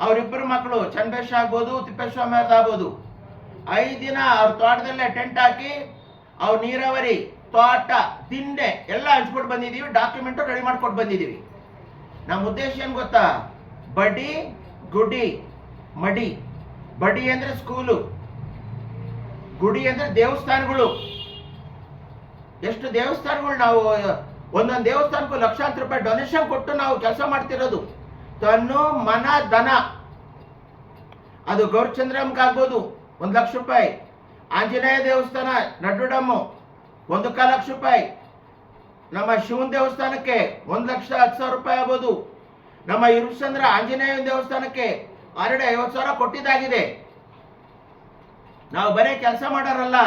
ಅವರಿಬ್ಬರು ಮಕ್ಕಳು ಚಂದ್ರೇಶ್ ಆಗ್ಬೋದು, ತಿಪ್ಪೇಸ್ವಾಮಿ ಆಗ್ಬೋದು, 5 ದಿನ ಅವ್ರ ತೋಟದಲ್ಲೇ ಟೆಂಟ್ ಹಾಕಿ ಅವ್ರ ನೀರಾವರಿ ತೋಟ ತಿಂಡೆ ಎಲ್ಲ ಹಂಚ್ಕೊಟ್ಟು ಬಂದಿದ್ದೀವಿ. ಡಾಕ್ಯುಮೆಂಟು ರೆಡಿ ಮಾಡ್ಕೊಟ್ಟು ಬಂದಿದ್ದೀವಿ. ನಮ್ಮ ಉದ್ದೇಶ ಏನು ಗೊತ್ತಾ? ಬಡಿ ಗುಡಿ ಮಡಿ. ಬಡಿ ಅಂದ್ರೆ ಸ್ಕೂಲು, ಗುಡಿ ಅಂದ್ರೆ ದೇವಸ್ಥಾನಗಳು. ಎಷ್ಟು ದೇವಸ್ಥಾನಗಳು ನಾವು ಒಂದೊಂದು ದೇವಸ್ಥಾನಕ್ಕೂ ಲಕ್ಷಾಂತರ ರೂಪಾಯಿ ಡೊನೇಷನ್ ಕೊಟ್ಟು ನಾವು ಕೆಲಸ ಮಾಡ್ತಿರೋದು. ತನ್ನು ಮನ ಧನ. ಅದು ಗೌರಚಂದ್ರಮ್ಗಾಗ್ಬೋದು 1 ಲಕ್ಷ ರೂಪಾಯಿ, ಆಂಜನೇಯ ದೇವಸ್ಥಾನ ನಡುಡಮ್ಮು 1 ಲಕ್ಷ ರೂಪಾಯಿ, ನಮ್ಮ ಶಿವನ ದೇವಸ್ಥಾನಕ್ಕೆ 1,10,000 ರೂಪಾಯಿ ಆಗ್ಬೋದು, ನಮ್ಮ ಇರುಸಂದ್ರ ಆಂಜನೇಯ ದೇವಸ್ಥಾನಕ್ಕೆ ಆಲ್ರೆಡಿ 50,000 ಕೊಟ್ಟಿದ್ದಾಗಿದೆ. ನಾವು ಬರೀ ಕೆಲಸ ಮಾಡೋರಲ್ಲ,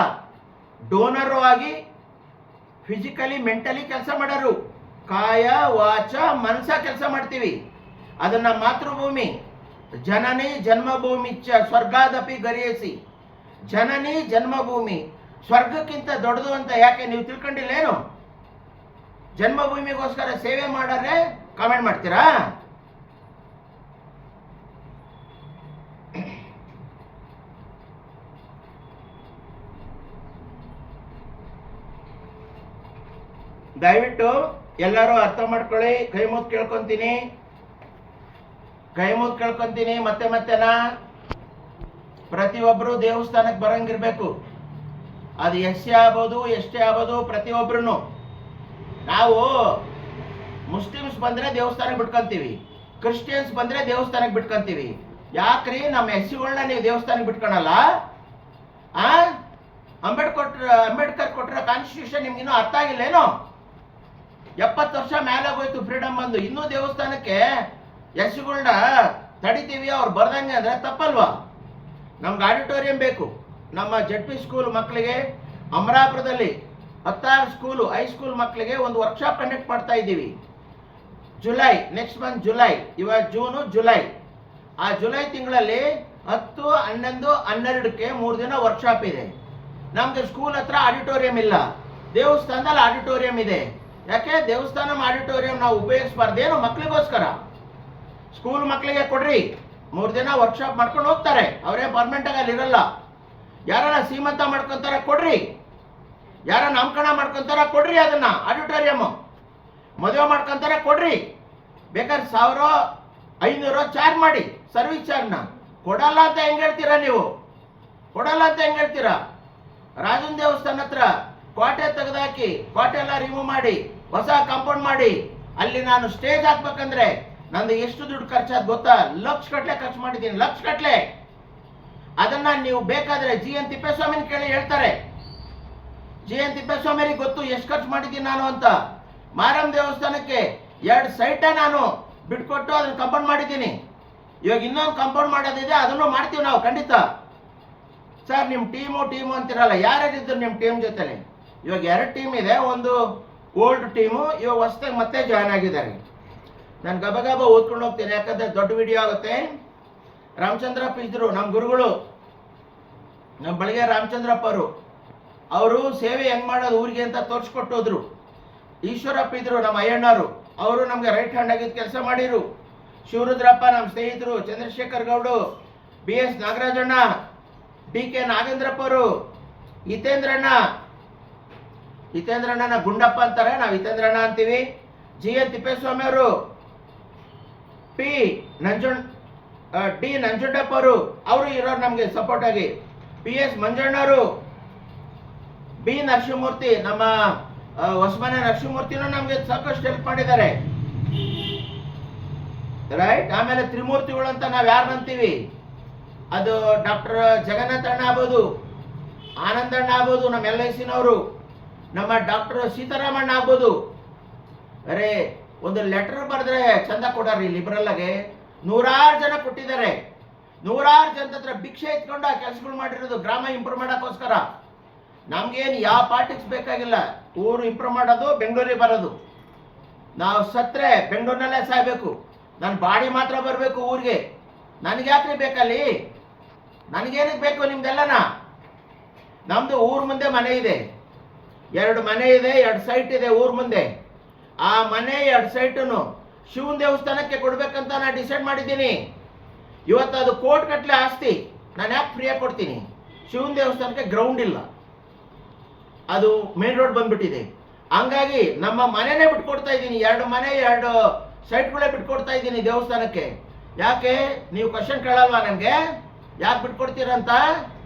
ಡೋನರು ಆಗಿ ಫಿಸಿಕಲಿ ಮೆಂಟಲಿ ಕೆಲಸ ಮಾಡೋರು. ಕಾಯ ವಾಚ ಮನಸ ಕೆಲಸ ಮಾಡ್ತೀವಿ. ಅದನ್ನ ಮಾತೃಭೂಮಿ ಜನನಿ ಜನ್ಮಭೂಮಿ ಚ ಸ್ವರ್ಗಾದಪಿ ಗರಿಯಸಿ. ಜನನಿ ಜನ್ಮಭೂಮಿ ಸ್ವರ್ಗಕ್ಕಿಂತ ದೊಡ್ಡದು ಅಂತ ಯಾಕೆ ನೀವು ತಿಳ್ಕೊಂಡಿಲ್ಲೇನು? ಜನ್ಮಭೂಮಿಗೋಸ್ಕರ ಸೇವೆ ಮಾಡಾರೆ ಕಾಮೆಂಟ್ ಮಾಡ್ತೀರಾ? ದಯವಿಟ್ಟು ಎಲ್ಲರೂ ಅರ್ಥ ಮಾಡ್ಕೊಳ್ಳಿ. ಕೈ ಮುದ್ದು ಕೇಳ್ಕೊಂತೀನಿ ಮತ್ತೆನಾ, ಪ್ರತಿಯೊಬ್ಬರು ದೇವಸ್ಥಾನಕ್ಕೆ ಬರಂಗಿರ್ಬೇಕು. ಅದು ಎಸ್ಸಿ ಆಗ್ಬೋದು, ಎಷ್ಟೇ ಆಗ್ಬೋದು, ಪ್ರತಿಯೊಬ್ಬರು. ನಾವು ಮುಸ್ಲಿಮ್ಸ್ ಬಂದ್ರೆ ದೇವಸ್ಥಾನಕ್ಕೆ ಬಿಟ್ಕೊಂತೀವಿ, ಕ್ರಿಶ್ಚಿಯನ್ಸ್ ಬಂದ್ರೆ ದೇವಸ್ಥಾನಕ್ಕೆ ಬಿಟ್ಕೊಂತೀವಿ. ಯಾಕ್ರಿ ನಮ್ಮ ಎಸ್ಸಿಗಳನ್ನ ನೀವು ದೇವಸ್ಥಾನಕ್ಕೆ ಬಿಟ್ಕೊಳಲ್ಲ? ಅಂಬೇಡ್ಕರ್ ಕೊಟ್ಟಿರೋ ಕಾನ್ಸ್ಟಿಟ್ಯೂಷನ್ ನಿಮ್ಗಿನ್ನೂ ಅರ್ಥ ಆಗಿಲ್ಲೇನೋ? 70 ವರ್ಷ ಮೇಲಾಗೋಯ್ತು ಫ್ರೀಡಮ್ ಬಂದು, ಇನ್ನೂ ದೇವಸ್ಥಾನಕ್ಕೆ ಎಸ್ಸಿಗಳನ್ನ ತಡಿತೀವಿ ಅವ್ರು ಬರ್ದಂಗೆ ಅಂದ್ರೆ ತಪ್ಪಲ್ವಾ? ನಮ್ಗೆ ಆಡಿಟೋರಿಯಂ ಬೇಕು. ನಮ್ಮ ಜಡ್ಪಿ ಸ್ಕೂಲ್ ಮಕ್ಕಳಿಗೆ ಅಮರಾಪುರದಲ್ಲಿ 16 ಸ್ಕೂಲು ಹೈಸ್ಕೂಲ್ ಮಕ್ಕಳಿಗೆ ಒಂದು ವರ್ಕ್ಶಾಪ್ ಕಂಡಕ್ಟ್ ಮಾಡ್ತಾ ಇದ್ದೀವಿ. ಜುಲೈ, ನೆಕ್ಸ್ಟ್ ಮಂತ್ ಜುಲೈ, ಇವಾಗ ಜೂನು ಜುಲೈ, ಆ ಜುಲೈ ತಿಂಗಳಲ್ಲಿ 10, 11, 12ಕ್ಕೆ 3 ದಿನ ವರ್ಕ್ಶಾಪ್ ಇದೆ. ನಮ್ಗೆ ಸ್ಕೂಲ್ ಹತ್ರ ಆಡಿಟೋರಿಯಂ ಇಲ್ಲ, ದೇವಸ್ಥಾನದಲ್ಲಿ ಆಡಿಟೋರಿಯಂ ಇದೆ. ಯಾಕೆ ದೇವಸ್ಥಾನ ಆಡಿಟೋರಿಯಂ ನಾವು ಉಪಯೋಗಿಸಬಾರ್ದೇನು? ಮಕ್ಕಳಿಗೋಸ್ಕರ. ಸ್ಕೂಲ್ ಮಕ್ಕಳಿಗೆ ಕೊಡ್ರಿ, 3 ದಿನ ವರ್ಕ್ಶಾಪ್ ಮಾಡ್ಕೊಂಡು ಹೋಗ್ತಾರೆ, ಅವರೇ ಪರ್ಮನೆಂಟ್ ಆಗಿ ಅಲ್ಲಿ ಇರಲ್ಲ. ಯಾರನ್ನ ಸೀಮಂತ ಮಾಡ್ಕೊಂತಾರ ಕೊಡ್ರಿ, ಯಾರ ನಾಮಕರಣ ಮಾಡ್ಕೊಂತಾರ ಕೊಡ್ರಿ, ಅದನ್ನ ಆಡಿಟೋರಿಯಂ. ಮದುವೆ ಮಾಡ್ಕೊಂತಾರ ಕೊಡ್ರಿ, ಬೇಕಾದ್ರೆ 1500 ಚಾರ್ಜ್ ಮಾಡಿ ಸರ್ವಿಸ್ ಚಾರ್ಜ್ನ. ಕೊಡಲ್ಲ ಅಂತ ಹೆಂಗ್ ಹೇಳ್ತೀರಾ ನೀವು? ಕೊಡಲ್ಲ ಅಂತ ಹೆಂಗ್ ಹೇಳ್ತೀರಾ? ರಾಜನ್ ದೇವಸ್ಥಾನ ಹತ್ರ ಕೋಟೆ ತೆಗೆದಾಕಿ, ಕೋಟೆ ಎಲ್ಲ ರಿಮೂವ್ ಮಾಡಿ ಹೊಸ ಕಾಂಪೌಂಡ್ ಮಾಡಿ ಅಲ್ಲಿ ನಾನು ಸ್ಟೇಜ್ ಹಾಕ್ಬೇಕಂದ್ರೆ ನಂದು ಎಷ್ಟು ದುಡ್ಡು ಖರ್ಚಾದ್ ಗೊತ್ತಾ? ಲಕ್ಷ ಗಟ್ಲೆ ಖರ್ಚು ಮಾಡಿದ್ದೀನಿ, ಲಕ್ಷ ಗಟ್ಲೆ. ಅದನ್ನ ನೀವು ಬೇಕಾದ್ರೆ GN ತಿಪ್ಪೇಸ್ವಾಮಿನ ಕೇಳಿ ಹೇಳ್ತಾರೆ. GN ತಿಪ್ಪೇಸ್ವಾಮಿಗೆ ಗೊತ್ತು ಎಷ್ಟು ಖರ್ಚು ಮಾಡಿದ್ದೀನಿ ನಾನು ಅಂತ. ಮಾರಮ್ಮ ದೇವಸ್ಥಾನಕ್ಕೆ 2 ಸೈಟ ನಾನು ಬಿಟ್ಕೊಟ್ಟು ಅದನ್ನ ಕಾಂಪೌಂಡ್ ಮಾಡಿದ್ದೀನಿ. ಇವಾಗ ಇನ್ನೊಂದು ಕಾಂಪೌಂಡ್ ಮಾಡೋದಿದೆ, ಅದನ್ನು ಮಾಡ್ತೀವಿ ನಾವು ಖಂಡಿತ. ಸರ್ ನಿಮ್ಮ ಟೀಮು ಅಂತಿರಲ್ಲ, ಯಾರ್ಯಾರಿದ್ರು ನಿಮ್ಮ ಟೀಮ್ ಜೊತೆಲಿ? ಇವಾಗ 2 ಟೀಮ್ ಇದೆ, ಒಂದು ಓಲ್ಡ್ ಟೀಮು, ಇವಾಗ ಹೊಸದಾಗಿ ಮತ್ತೆ ಜಾಯ್ನ್ ಆಗಿದ್ದಾರೆ. ನಾನು ಗಬಗಬ ಓದ್ಕೊಂಡು ಹೋಗ್ತೀನಿ, ಯಾಕಂದ್ರೆ ದೊಡ್ಡ ವಿಡಿಯೋ ಆಗುತ್ತೆ. ರಾಮಚಂದ್ರಪ್ಪ ಇದ್ರು ನಮ್ಮ ಗುರುಗಳು, ನಮ್ಮ ಬಳಿಗೆ ರಾಮಚಂದ್ರಪ್ಪ ಅವರು ಸೇವೆ ಹೆಂಗ್ ಮಾಡೋದು ಊರಿಗೆ ಅಂತ ತೋರಿಸ್ಕೊಟ್ಟೋದ್ರು. ಈಶ್ವರಪ್ಪ ಇದ್ರು ನಮ್ಮ ಅಯ್ಯಣ್ಣರು, ಅವರು ನಮ್ಗೆ ರೈಟ್ ಹ್ಯಾಂಡ್ ಆಗಿದ್ದು ಕೆಲಸ ಮಾಡಿರು. ಶಿವರುದ್ರಪ್ಪ ನಮ್ಮ ಸ್ನೇಹಿತರು, ಚಂದ್ರಶೇಖರ್ ಗೌಡು, BS ನಾಗರಾಜಣ್ಣ, DK ನಾಗೇಂದ್ರಪ್ಪ ಅವರು, ಹಿತೇಂದ್ರಣ್ಣ ಗುಂಡಪ್ಪ ಅಂತಾರೆ, ನಾವು ಹಿತೇಂದ್ರಣ್ಣ ಅಂತೀವಿ. GN ತಿಪ್ಪೇಸ್ವಾಮಿ ಅವರು, D ನಂಜುಂಡಪ್ಪ ಅವರು ಇರೋರು ನಮಗೆ ಸಪೋರ್ಟ್ ಆಗಿ. PS ಮಂಜಣ್ಣವರು, B ನರಸಿಂಹಮೂರ್ತಿ, ನಮ್ಮ ಹೊಸಮನೆ ನರಸಿಂಹಮೂರ್ತಿನೂ ನಮಗೆ ಸಾಕಷ್ಟು ಹೆಲ್ಪ್ ಮಾಡಿದ್ದಾರೆ, ರೈಟ್. ಆಮೇಲೆ ತ್ರಿಮೂರ್ತಿಗಳು ಅಂತ ನಾವು ಯಾರನ್ನಂತೀವಿ, ಅದು ಡಾಕ್ಟರ್ ಜಗನ್ನಾಥ್ ಅಣ್ಣ ಆಗ್ಬೋದು, ಆನಂದಣ್ಣ ಆಗ್ಬೋದು, ನಮ್ಮ LICನವರು, ನಮ್ಮ ಡಾಕ್ಟರ್ ಸೀತಾರಾಮಣ್ಣ ಆಗ್ಬೋದು. ಅರೆ ಒಂದು ಲೆಟರ್ ಬರೆದ್ರೆ ಚಂದ ಕೊಡಾರಿ ಲಿಬರಲ್ ಆಗಿ. 100 ಜನ ಕೊಟ್ಟಿದ್ದಾರೆ, 100 ಜನ ಹತ್ರ ಭಿಕ್ಷೆ ಎತ್ಕೊಂಡು ಆ ಕೆಲಸಗಳು ಮಾಡಿರೋದು ಗ್ರಾಮ ಇಂಪ್ರೂವ್ ಮಾಡೋಕ್ಕೋಸ್ಕರ. ನಮ್ಗೇನು ಯಾವ ಪಾರ್ಟಿಕ್ಸ್ ಬೇಕಾಗಿಲ್ಲ, ಊರು ಇಂಪ್ರೂವ್ ಮಾಡೋದು, ಬೆಂಗಳೂರಿಗೆ ಬರೋದು. ನಾವು ಸತ್ರೆ ಬೆಂಗಳೂರಿನಲ್ಲೇ ಸಾಯ್ಬೇಕು, ನನ್ನ ಬಾಡಿ ಮಾತ್ರ ಬರಬೇಕು ಊರಿಗೆ. ನನಗೆ ಯಾಕ್ರಿ ಬೇಕಲ್ಲಿ? ನನಗೇನಕ್ಕೆ ಬೇಕು ನಿಮ್ದೆಲ್ಲನ? ನಮ್ದು ಊರ್ ಮುಂದೆ ಮನೆ ಇದೆ, 2 ಮನೆ ಇದೆ, 2 ಸೈಟ್ ಇದೆ ಊರ್ ಮುಂದೆ. ಆ ಮನೆ 2 ಸೈಟನ್ನು ಶಿವನ ದೇವಸ್ಥಾನಕ್ಕೆ ಕೊಡ್ಬೇಕಂತ ನಾನು ಡಿಸೈಡ್ ಮಾಡಿದ್ದೀನಿ. ಇವತ್ತು ಅದು ಕೋಟಿ ಗಟ್ಟಲೆ ಆಸ್ತಿ, ನಾನು ಯಾಕೆ ಫ್ರೀಯಾಗಿ ಕೊಡ್ತೀನಿ? ಶಿವನ ದೇವಸ್ಥಾನಕ್ಕೆ ಗ್ರೌಂಡ್ ಇಲ್ಲ, ಅದು ಮೇನ್ ರೋಡ್ ಬಂದ್ಬಿಟ್ಟಿದೆ. ಹಂಗಾಗಿ ನಮ್ಮ ಮನೆನೇ ಬಿಟ್ಕೊಡ್ತಾ ಇದ್ದೀನಿ, 2 ಮನೆ 2 ಸೈಟ್ಗಳೇ ಬಿಟ್ಕೊಡ್ತಾ ಇದ್ದೀನಿ ದೇವಸ್ಥಾನಕ್ಕೆ. ಯಾಕೆ ನೀವು ಕ್ವಶನ್ ಕೇಳಲ್ವಾ ನನಗೆ? ಯಾಕೆ ಬಿಟ್ಕೊಡ್ತೀರಂತ?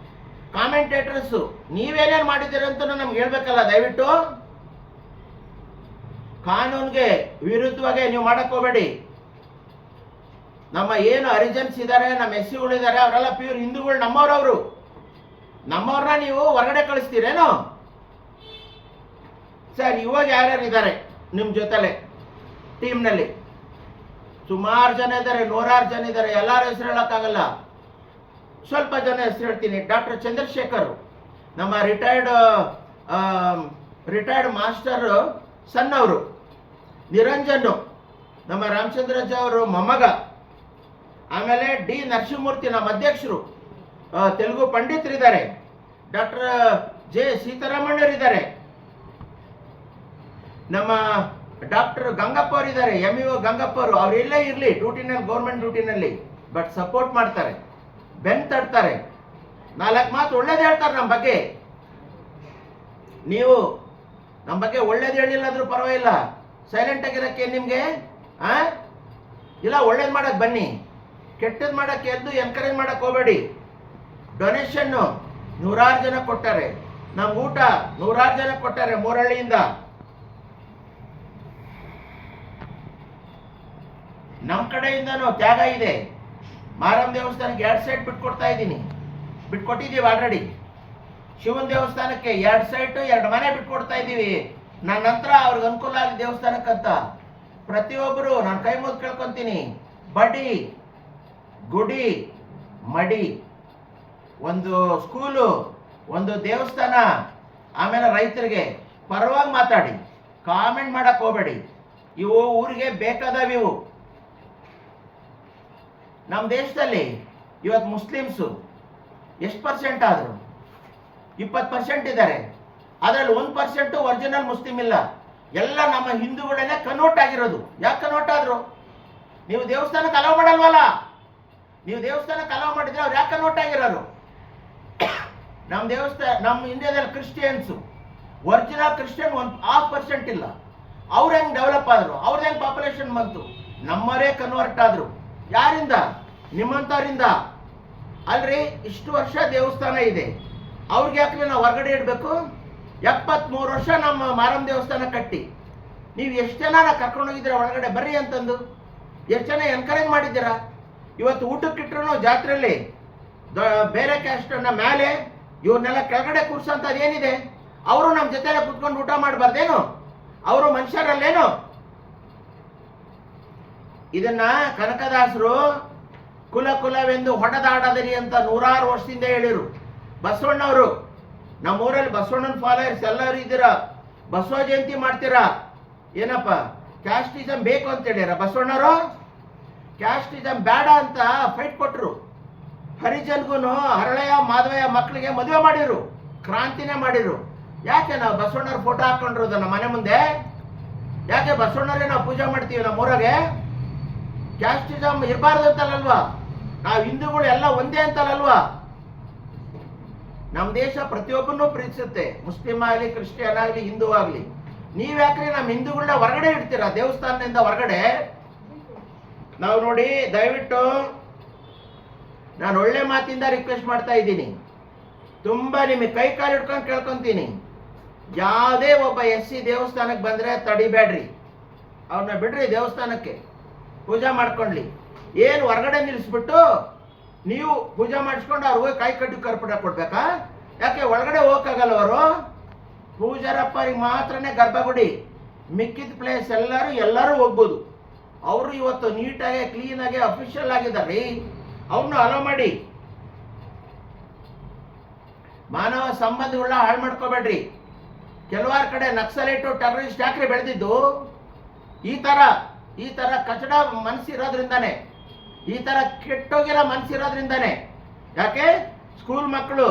ಕಾಮೆಂಟೇಟರ್ಸ್ ನೀವೇನೇನು ಮಾಡಿದ್ದೀರಂತ ನಮ್ಗೆ ಹೇಳ್ಬೇಕಲ್ಲ. ದಯವಿಟ್ಟು ಕಾನೂನಿಗೆ ವಿರುದ್ಧವಾಗಿ ನೀವು ಮಾಡಕ್ ಹೋಗಬೇಡಿ. ನಮ್ಮ ಏನು ಹರಿಜನ್ಸ್ ಇದ್ದಾರೆ, ನಮ್ಮ SCಗಳು ಇದ್ದಾರೆ, ಅವರೆಲ್ಲ ಪ್ಯೂರ್ ಹಿಂದೂಗಳು, ನಮ್ಮವ್ರನ್ನ ನೀವು ಹೊರಗಡೆ ಕಳಿಸ್ತೀರೇನು? ಸರ್ ಇವಾಗ ಯಾರ್ಯಾರು ಇದ್ದಾರೆ ನಿಮ್ಮ ಜೊತೆಲೆ ಟೀಮ್ನಲ್ಲಿ? ಸುಮಾರು ಜನ ಇದ್ದಾರೆ, 100 ಜನ ಇದ್ದಾರೆ, ಎಲ್ಲರ ಹೆಸರು ಹೇಳೋಕ್ಕಾಗಲ್ಲ. ಸ್ವಲ್ಪ ಜನ ಹೆಸರು ಹೇಳ್ತೀನಿ. ಡಾಕ್ಟರ್ ಚಂದ್ರಶೇಖರ್, ನಮ್ಮ ರಿಟೈರ್ಡ್ ಮಾಸ್ಟರ್ ಸನ್ ಅವರು. ನಿರಂಜನ್, ನಮ್ಮ ರಾಮಚಂದ್ರಜ್ಜ ಅವರು ಮೊಮ್ಮಗ. ಆಮೇಲೆ D ನರಸಿಂಹಮೂರ್ತಿ, ನಮ್ಮ ಅಧ್ಯಕ್ಷರು, ತೆಲುಗು ಪಂಡಿತರಿದ್ದಾರೆ. ಡಾಕ್ಟರ್ J ಸೀತಾರಾಮಣ್ಣರಿದ್ದಾರೆ. ನಮ್ಮ ಡಾಕ್ಟರ್ ಗಂಗಪ್ಪ ಅವರಿದ್ದಾರೆ, MEO ಗಂಗಪ್ಪ ಅವರು. ಅವರೆಲ್ಲೇ ಇರಲಿ ಡ್ಯೂಟಿನಲ್ಲಿ, ಗೌರ್ಮೆಂಟ್ ಡ್ಯೂಟಿನಲ್ಲಿ, ಬಟ್ ಸಪೋರ್ಟ್ ಮಾಡ್ತಾರೆ, ಬೆನ್ ತಡ್ತಾರೆ, 4 ಮಾತು ಒಳ್ಳೇದು ಹೇಳ್ತಾರೆ ನಮ್ಮ ಬಗ್ಗೆ. ನೀವು ನಮ್ಮ ಬಗ್ಗೆ ಒಳ್ಳೇದು ಹೇಳಿಲ್ಲ ಅಂದ್ರೂ ಪರವಾಗಿಲ್ಲ, ಸೈಲೆಂಟ್ ಆಗಿರಕ್ಕೆ ನಿಮ್ಗೆ ಇಲ್ಲ. ಒಳ್ಳೇದು ಮಾಡಕ್ ಬನ್ನಿ, ಕೆಟ್ಟದ್ ಮಾಡಕ್ಕೆ ಎದ್ದು ಎನ್ಕರೇಜ್ ಮಾಡಕ್ ಹೋಗಬೇಡಿ. ಡೊನೇಷನ್ 100 ಜನ ಕೊಟ್ಟಾರೆ, ನಮ್ ಊಟ 100 ಜನ ಕೊಟ್ಟಾರೆ ಮೂರಹಳ್ಳಿಯಿಂದ. ನಮ್ಮ ಕಡೆಯಿಂದನೂ ತ್ಯಾಗ ಇದೆ. ಮಾರಮ್ಮ ದೇವಸ್ಥಾನಕ್ಕೆ 2 ಸೈಟ್ ಬಿಟ್ಕೊಟ್ಟಿದ್ದೀವಿ ಆಲ್ರೆಡಿ. ಶಿವನ ದೇವಸ್ಥಾನಕ್ಕೆ 2 ಸೈಟ್ 2 ಮನೆ ಬಿಟ್ಕೊಡ್ತಾ ಇದ್ದೀವಿ. ನನ್ನ ನಂತರ ಅವ್ರಿಗೆ ಅನುಕೂಲ ಆಗಲಿ ದೇವಸ್ಥಾನಕ್ಕಂತ. ಪ್ರತಿಯೊಬ್ಬರು ನಾನು ಕೈ ಮುಗಿದು ಕೇಳ್ಕೊಂತೀನಿ, ಬಡಿ ಗುಡಿ ಮಡಿ, ಒಂದು ಸ್ಕೂಲು, ಒಂದು ದೇವಸ್ಥಾನ, ಆಮೇಲೆ ರೈತರಿಗೆ ಪರವಾಗಿ ಮಾತಾಡಿ, ಕಾಮೆಂಟ್ ಮಾಡಕ್ ಹೋಗ್ಬೇಡಿ. ಇವು ಊರಿಗೆ ಬೇಕಾದವು. ಇವು ನಮ್ಮ ದೇಶದಲ್ಲಿ ಇವತ್ತು ಮುಸ್ಲಿಮ್ಸು ಎಷ್ಟು ಪರ್ಸೆಂಟ್ ಆದರು? 20% ಇದ್ದಾರೆ. ಅದರಲ್ಲಿ 1% ಒರಿಜಿನಲ್ ಮುಸ್ಲಿಂ ಇಲ್ಲ. ಎಲ್ಲ ನಮ್ಮ ಹಿಂದೂಗಳನ್ನೇ ಕನ್ವರ್ಟ್ ಆಗಿರೋದು. ಯಾಕೆ ಕನ್ವರ್ಟ್ ಆದ್ರು? ನೀವು ದೇವಸ್ಥಾನಕ್ಕೆ ಅಲೋ ಮಾಡಲ್ವಲ್ಲ? ನೀವು ದೇವಸ್ಥಾನಕ್ಕೆ ಅಲೋ ಮಾಡಿದ್ರೆ ಅವ್ರು ಯಾಕೆ ಕನ್ವರ್ಟ್ ಆಗಿರೋರು? ನಮ್ಮ ಇಂಡಿಯಾದಲ್ಲಿ ಕ್ರಿಶ್ಚಿಯನ್ಸು ಒರಿಜಿನಲ್ ಕ್ರಿಶ್ಚಿಯನ್ 1% ಇಲ್ಲ. ಅವ್ರು ಹೆಂಗೆ ಡೆವಲಪ್ ಆದರು? ಅವ್ರದ್ದು ಹೆಂಗೆ ಪಾಪ್ಯುಲೇಷನ್ ಬಂತು? ನಮ್ಮವರೇ ಕನ್ವರ್ಟ್ ಆದರು. ಯಾರಿಂದ? ನಿಮ್ಮಂಥವ್ರಿಂದ. ಅಲ್ರಿ, ಇಷ್ಟು ವರ್ಷ ದೇವಸ್ಥಾನ ಇದೆ, ಅವ್ರಿಗೆ ಯಾಕೆ ನಾವು ಹೊರಗಡೆ ಇಡಬೇಕು? 73 ವರ್ಷ ನಮ್ಮ ಮಾರಮ್ಮ ದೇವಸ್ಥಾನ ಕಟ್ಟಿ ನೀವು ಎಷ್ಟು ಜನ ಕರ್ಕೊಂಡೋಗಿದ್ದೀರಾ ಒಳಗಡೆ ಬರ್ರಿ ಅಂತಂದು? ಎಷ್ಟು ಜನ ಎನ್ಕರೇಜ್ ಮಾಡಿದ್ದೀರಾ? ಇವತ್ತು ಊಟಕ್ಕಿಟ್ರು ಜಾತ್ರೆಯಲ್ಲಿ ಬೇರೆ ಕ್ಯಾಸ್ಟನ್ನ ಮೇಲೆ ಇವ್ರನ್ನೆಲ್ಲ ಕೆಳಗಡೆ ಕೂರ್ಸೋಂಥದ್ದು ಏನಿದೆ? ಅವರು ನಮ್ಮ ಜೊತೆಲೆ ಕುತ್ಕೊಂಡು ಊಟ ಮಾಡಬಾರ್ದೇನು? ಅವರು ಮನುಷ್ಯರಲ್ಲೇನು? ಇದನ್ನ ಕನಕದಾಸರು ಕುಲ ಕುಲವೆಂದು ಹೊಡೆದಾಡದಿರಿ ಅಂತ 100 ವರ್ಷದಿಂದ ಹೇಳಿರು. ಬಸವಣ್ಣವರು, ನಮ್ಮೂರಲ್ಲಿ ಬಸವಣ್ಣನ ಫಾಲೋಯರ್ಸ್ ಎಲ್ಲರೂ ಇದ್ದೀರಾ, ಬಸವ ಜಯಂತಿ ಮಾಡ್ತೀರಾ. ಏನಪ್ಪ ಕ್ಯಾಸ್ಟಿಸಮ್ ಬೇಕು ಅಂತ ಹೇಳ್ಯಾರ ಬಸವಣ್ಣವರು? ಕ್ಯಾಸ್ಟಿಸಮ್ ಬೇಡ ಅಂತ ಫೈಟ್ ಕೊಟ್ಟರು. ಹರಿಜನ್ಗೂ ಹರಳೆಯ ಮಾಧವಯ್ಯ ಮಕ್ಕಳಿಗೆ ಮದುವೆ ಮಾಡಿರು, ಕ್ರಾಂತಿನೇ ಮಾಡಿರು. ಯಾಕೆ ನಾವು ಬಸವಣ್ಣವ್ರ ಫೋಟೋ ಹಾಕೊಂಡಿರೋದು ನಮ್ಮ ಮನೆ ಮುಂದೆ? ಯಾಕೆ ಬಸವಣ್ಣರೇ ನಾವು ಪೂಜೆ ಮಾಡ್ತೀವಿ ನಮ್ಮೂರಾಗೆ? ಕ್ಯಾಸ್ಟಿಸಮ್ ಇರಬಾರ್ದು ಅಂತಲ್ಲಲ್ವಾ? ನಾವು ಹಿಂದೂಗಳು ಎಲ್ಲ ಒಂದೇ ಅಂತಲ್ಲಲ್ವಾ? ನಮ್ಮ ದೇಶ ಪ್ರತಿಯೊಬ್ಬರನ್ನೂ ಪ್ರೀತಿಸುತ್ತೆ, ಮುಸ್ಲಿಂ ಆಗಲಿ, ಕ್ರಿಶ್ಚಿಯನ್ ಆಗಲಿ, ಹಿಂದೂ ಆಗಲಿ. ನೀವ್ಯಾಕ್ರಿ ನಮ್ಮ ಹಿಂದೂಗಳನ್ನ ಹೊರಗಡೆ ಇಡ್ತೀರಾ ದೇವಸ್ಥಾನದಿಂದ ಹೊರಗಡೆ? ನಾವು ನೋಡಿ, ದಯವಿಟ್ಟು ನಾನು ಒಳ್ಳೆ ಮಾತಿಂದ ರಿಕ್ವೆಸ್ಟ್ ಮಾಡ್ತಾ ಇದ್ದೀನಿ. ತುಂಬಾ ನಿಮಗೆ ಕೈ ಕಾಲು ಹಿಡ್ಕೊಂಡು ಕೇಳ್ಕೊಂತೀನಿ, ಯಾವುದೇ ಒಬ್ಬ SC ದೇವಸ್ಥಾನಕ್ಕೆ ಬಂದ್ರೆ ತಡಿಬೇಡ್ರಿ, ಅವ್ರನ್ನ ಬಿಡ್ರಿ ದೇವಸ್ಥಾನಕ್ಕೆ ಪೂಜೆ ಮಾಡ್ಕೊಂಡ್ಲಿ. ಏನು ಹೊರಗಡೆ ನಿಲ್ಲಿಸ್ಬಿಟ್ಟು ನೀವು ಪೂಜೆ ಮಾಡಿಸ್ಕೊಂಡು ಅವ್ರು ಹೋಗಿ ಕೈ ಕಟ್ಟಿ ಕರ್ಪೂರ ಕೊಡ್ಬೇಕಾ? ಯಾಕೆ ಒಳಗಡೆ ಹೋಗಕ್ಕಾಗಲ್ಲ? ಅವರು ಪೂಜಾರಪ್ಪರಿಗೆ ಮಾತ್ರನೇ ಗರ್ಭಗುಡಿ, ಮಿಕ್ಕಿದ ಪ್ಲೇಸ್ ಎಲ್ಲರೂ ಹೋಗ್ಬೋದು. ಅವರು ಇವತ್ತು ನೀಟಾಗಿ ಕ್ಲೀನಾಗಿ ಅಫಿಷಿಯಲ್ ಆಗಿದ್ದಾರೆ, ಅವ್ರನ್ನ ಅಲೋ ಮಾಡಿ. ಮಾನವ ಸಂಬಂಧಗಳನ್ನ ಹಾಳು ಮಾಡ್ಕೋಬೇಡ್ರಿ. ಕೆಲವಾರು ಕಡೆ ನಕ್ಸಲೈಟು ಟೆರರಿಸ್ಟ್ ಯಾಕ್ರಿ ಬೆಳೆದಿದ್ದು? ಈ ತರ ಕಚಡ ಮನಸ್ಸಿರೋದ್ರಿಂದಾನೆ, ಈ ತರ ಕೆಟ್ಟೋಗಿರೋ ಮನಸ್ಸಿರೋದ್ರಿಂದಾನೆ. ಯಾಕೆ ಸ್ಕೂಲ್ ಮಕ್ಕಳು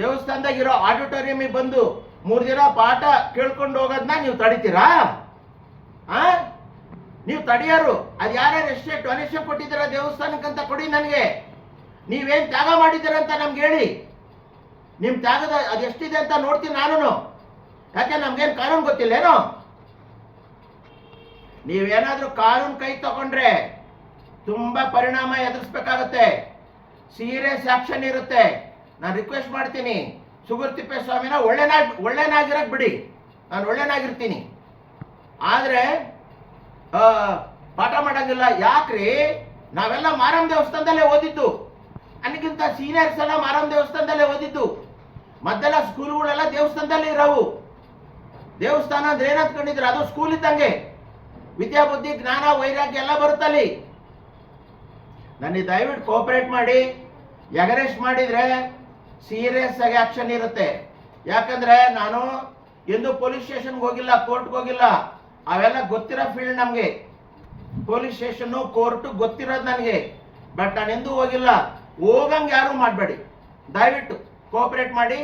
ದೇವಸ್ಥಾನದಾಗಿರೋ ಆಡಿಟೋರಿಯಮಿಗೆ ಬಂದು 3 ದಿನ ಪಾಠ ಕೇಳ್ಕೊಂಡು ಹೋಗೋದನ್ನ ನೀವು ತಡಿತೀರಾ? ನೀವು ತಡಿಯಾರು. ಅದು ಯಾರ್ಯಾರು ಎಷ್ಟೇ ಡೊನೇಷನ್ ಕೊಟ್ಟಿದ್ದೀರಾ ದೇವಸ್ಥಾನಕ್ಕಂತ ಕೊಡಿ ನನಗೆ. ನೀವೇನು ತ್ಯಾಗ ಮಾಡಿದ್ದೀರ ಅಂತ ನಮ್ಗೆ ಹೇಳಿ. ನಿಮ್ಮ ತ್ಯಾಗದ ಅದು ಎಷ್ಟಿದೆ ಅಂತ ನೋಡ್ತೀನಿ ನಾನು. ಯಾಕೆ ನಮ್ಗೇನು ಕಾನೂನು ಗೊತ್ತಿಲ್ಲೇನೋ? ನೀವೇನಾದ್ರೂ ಕಾನೂನು ಕೈ ತಗೊಂಡ್ರೆ ತುಂಬಾ ಪರಿಣಾಮ ಎದುರಿಸ್ಬೇಕಾಗತ್ತೆ, ಸೀರಿಯಸ್ ಆಕ್ಷನ್ ಇರುತ್ತೆ. ನಾನು ರಿಕ್ವೆಸ್ಟ್ ಮಾಡ್ತೀನಿ, ಸುಗರ್ ತಿಪ್ಪೇಸ್ವಾಮಿನ ಒಳ್ಳೆನಾಗಿರಕ್ ಬಿಡಿ, ನಾನು ಒಳ್ಳೆನಾಗಿರ್ತೀನಿ. ಆದ್ರೆ ಪಾಠ ಮಾಡಂಗಿಲ್ಲ. ಯಾಕ್ರಿ? ನಾವೆಲ್ಲ ಮಾರಮ್ಮ ದೇವಸ್ಥಾನದಲ್ಲೇ ಓದಿದ್ದು, ನನಗಿಂತ ಸೀನಿಯರ್ಸ್ ಎಲ್ಲ ಮಾರಮ್ಮ ದೇವಸ್ಥಾನದಲ್ಲೇ ಓದಿದ್ದು. ಮೊದಲೆಲ್ಲ ಸ್ಕೂಲ್ಗಳೆಲ್ಲ ದೇವಸ್ಥಾನದಲ್ಲೇ ಇರೋವು. ದೇವಸ್ಥಾನ ಅಂದ್ರೆ ಏನಂತ್ಕೊಂಡಿದ್ರು? ಅದು ಸ್ಕೂಲ್ ಇದ್ದಂಗೆ, ವಿದ್ಯಾಬುದ್ಧಿ ಜ್ಞಾನ ವೈರಾಗ್ಯ ಎಲ್ಲ ಬರುತ್ತಲ್ಲಿ. ನನಗೆ ದಯವಿಟ್ಟು ಕೋಆಪರೇಟ್ ಮಾಡಿ. ಎಗರೆಸ್ಟ್ ಮಾಡಿದ್ರೆ ಸೀರಿಯಸ್ ಆಗಿ ಆಕ್ಷನ್ ಇರುತ್ತೆ. ಯಾಕಂದ್ರೆ ನಾನು ಎಂದು ಪೊಲೀಸ್ ಸ್ಟೇಷನ್ಗೆ ಹೋಗಿಲ್ಲ, ಕೋರ್ಟ್ಗೆ ಹೋಗಿಲ್ಲ. ಅವೆಲ್ಲ ಗೊತ್ತಿರೋ ಫೀಲ್ಡ್ ನಮಗೆ. ಪೊಲೀಸ್ ಸ್ಟೇಷನ್ನು ಕೋರ್ಟು ಗೊತ್ತಿರೋದು ನನಗೆ. ಬಟ್ ನಾನು ಎಂದೂ ಹೋಗಿಲ್ಲ. ಹೋಗಂಗೆ ಯಾರು ಮಾಡಬೇಡಿ, ದಯವಿಟ್ಟು ಕೋಆಪರೇಟ್ ಮಾಡಿ.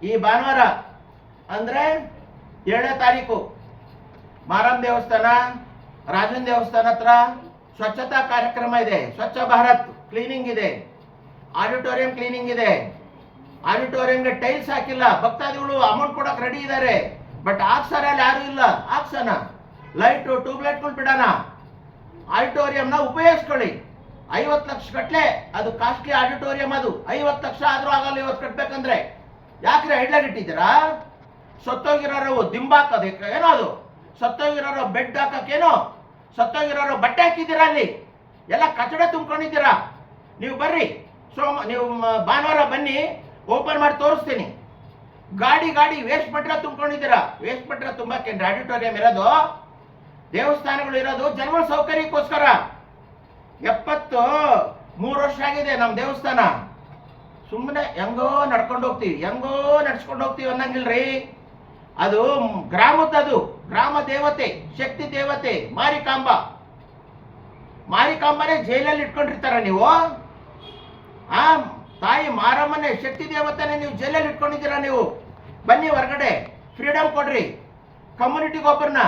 ಈ ಭಾನುವಾರ ಅಂದರೆ 7ನೇ ತಾರೀಕು ಮಾರಮ್ಮ ದೇವಸ್ಥಾನ, ರಾಜನ್ ದೇವಸ್ಥಾನ ಹತ್ರ ಸ್ವಚ್ಛತಾ ಕಾರ್ಯಕ್ರಮ ಇದೆ. ಸ್ವಚ್ಛ ಭಾರತ್ ಕ್ಲೀನಿಂಗ್ ಇದೆ, ಆಡಿಟೋರಿಯಂ ಕ್ಲೀನಿಂಗ್ ಇದೆ. ಆಡಿಟೋರಿಯಂಗೆ ಟೈಲ್ಸ್ ಹಾಕಿಲ್ಲ, ಭಕ್ತಾದಿಗಳು ಅಮೌಂಟ್ ಕೊಡಕ್ಕೆ ರೆಡಿ ಇದ್ದಾರೆ. ಬಟ್ ಹಾಕ್ಸಾರಲ್ಲಿ ಯಾರು ಇಲ್ಲ. ಹಾಕ್ಸೋಣ, ಲೈಟು ಟ್ಯೂಬ್ಲೈಟ್ಗಳು ಬಿಡೋಣ. ಆಡಿಟೋರಿಯಂನ ಉಪಯೋಗಿಸ್ಕೊಳ್ಳಿ. 50 ಲಕ್ಷ ಕಟ್ಲೆ, ಅದು ಕಾಸ್ಟ್ಲಿ ಆಡಿಟೋರಿಯಂ. ಅದು 50 ಲಕ್ಷ ಆದ್ರೂ ಆಗಲ್ಲ ಇವತ್ತು ಕಟ್ಬೇಕಂದ್ರೆ. ಯಾಕ್ರೆ ಐಡ್ಲಾಗಿಟ್ಟಿದ್ದೀರಾ? ಸತ್ತೋಗಿರೋರು ದಿಂಬಾಕೋದಕ್ಕೆ ಏನೋ, ಅದು ಸತ್ತೋಗಿರೋರು ಬೆಡ್ ಹಾಕಕ್ಕೇನೋ, ಸತ್ತೋಗಿರೋರು ಬಟ್ಟೆ ಹಾಕಿದ್ದೀರಾ, ಅಲ್ಲಿ ಎಲ್ಲ ಕಚಡ ತುಂಬ್ಕೊಂಡಿದ್ದೀರಾ. ನೀವು ಬರ್ರಿ, ನೀವು ಭಾನುವಾರ ಬನ್ನಿ, ಓಪನ್ ಮಾಡಿ ತೋರಿಸ್ತೀನಿ. ಗಾಡಿ ವೇಸ್ಟ್ ಮಟ್ರ ತುಂಬ್ಕೊಂಡಿದ್ದೀರಾ. ವೇಸ್ಟ್ ಮಟ್ರ ತುಂಬಕ್ಕೆ ಆಡಿಟೋರಿಯಂ ಇರೋದು, ದೇವಸ್ಥಾನಗಳು ಇರೋದು ಜನಗಳ ಸೌಕರ್ಯಕ್ಕೋಸ್ಕರ. 73 ವರ್ಷ ಆಗಿದೆ ನಮ್ಮ ದೇವಸ್ಥಾನ. ಸುಮ್ಮನೆ ಹೆಂಗೋ ನಡ್ಕೊಂಡು ಹೋಗ್ತೀವಿ, ಹೆಂಗೋ ನಡ್ಸ್ಕೊಂಡು ಹೋಗ್ತೀವಿ ಅನ್ನಂಗಿಲ್ರಿ. ಅದು ಗ್ರಾಮದದು, ಗ್ರಾಮ ದೇವತೆ, ಶಕ್ತಿ ದೇವತೆ ಮಾರಿಕಾಂಬ. ಮಾರಿಕಾಂಬನೇ ಜೈಲಲ್ಲಿ ಇಟ್ಕೊಂಡಿರ್ತಾರ ನೀವು? ಆ ತಾಯಿ ಮಾರಮ್ಮನೇ, ಶಕ್ತಿ ದೇವತೆನೇ ನೀವು ಜೈಲಲ್ಲಿ ಇಟ್ಕೊಂಡಿದ್ದೀರಾ ನೀವು? ಬನ್ನಿ ಹೊರಗಡೆ, ಫ್ರೀಡಮ್ ಕೊಡ್ರಿ. ಕಮ್ಯುನಿಟಿಗೆ ಒಬ್ಬರನ್ನ,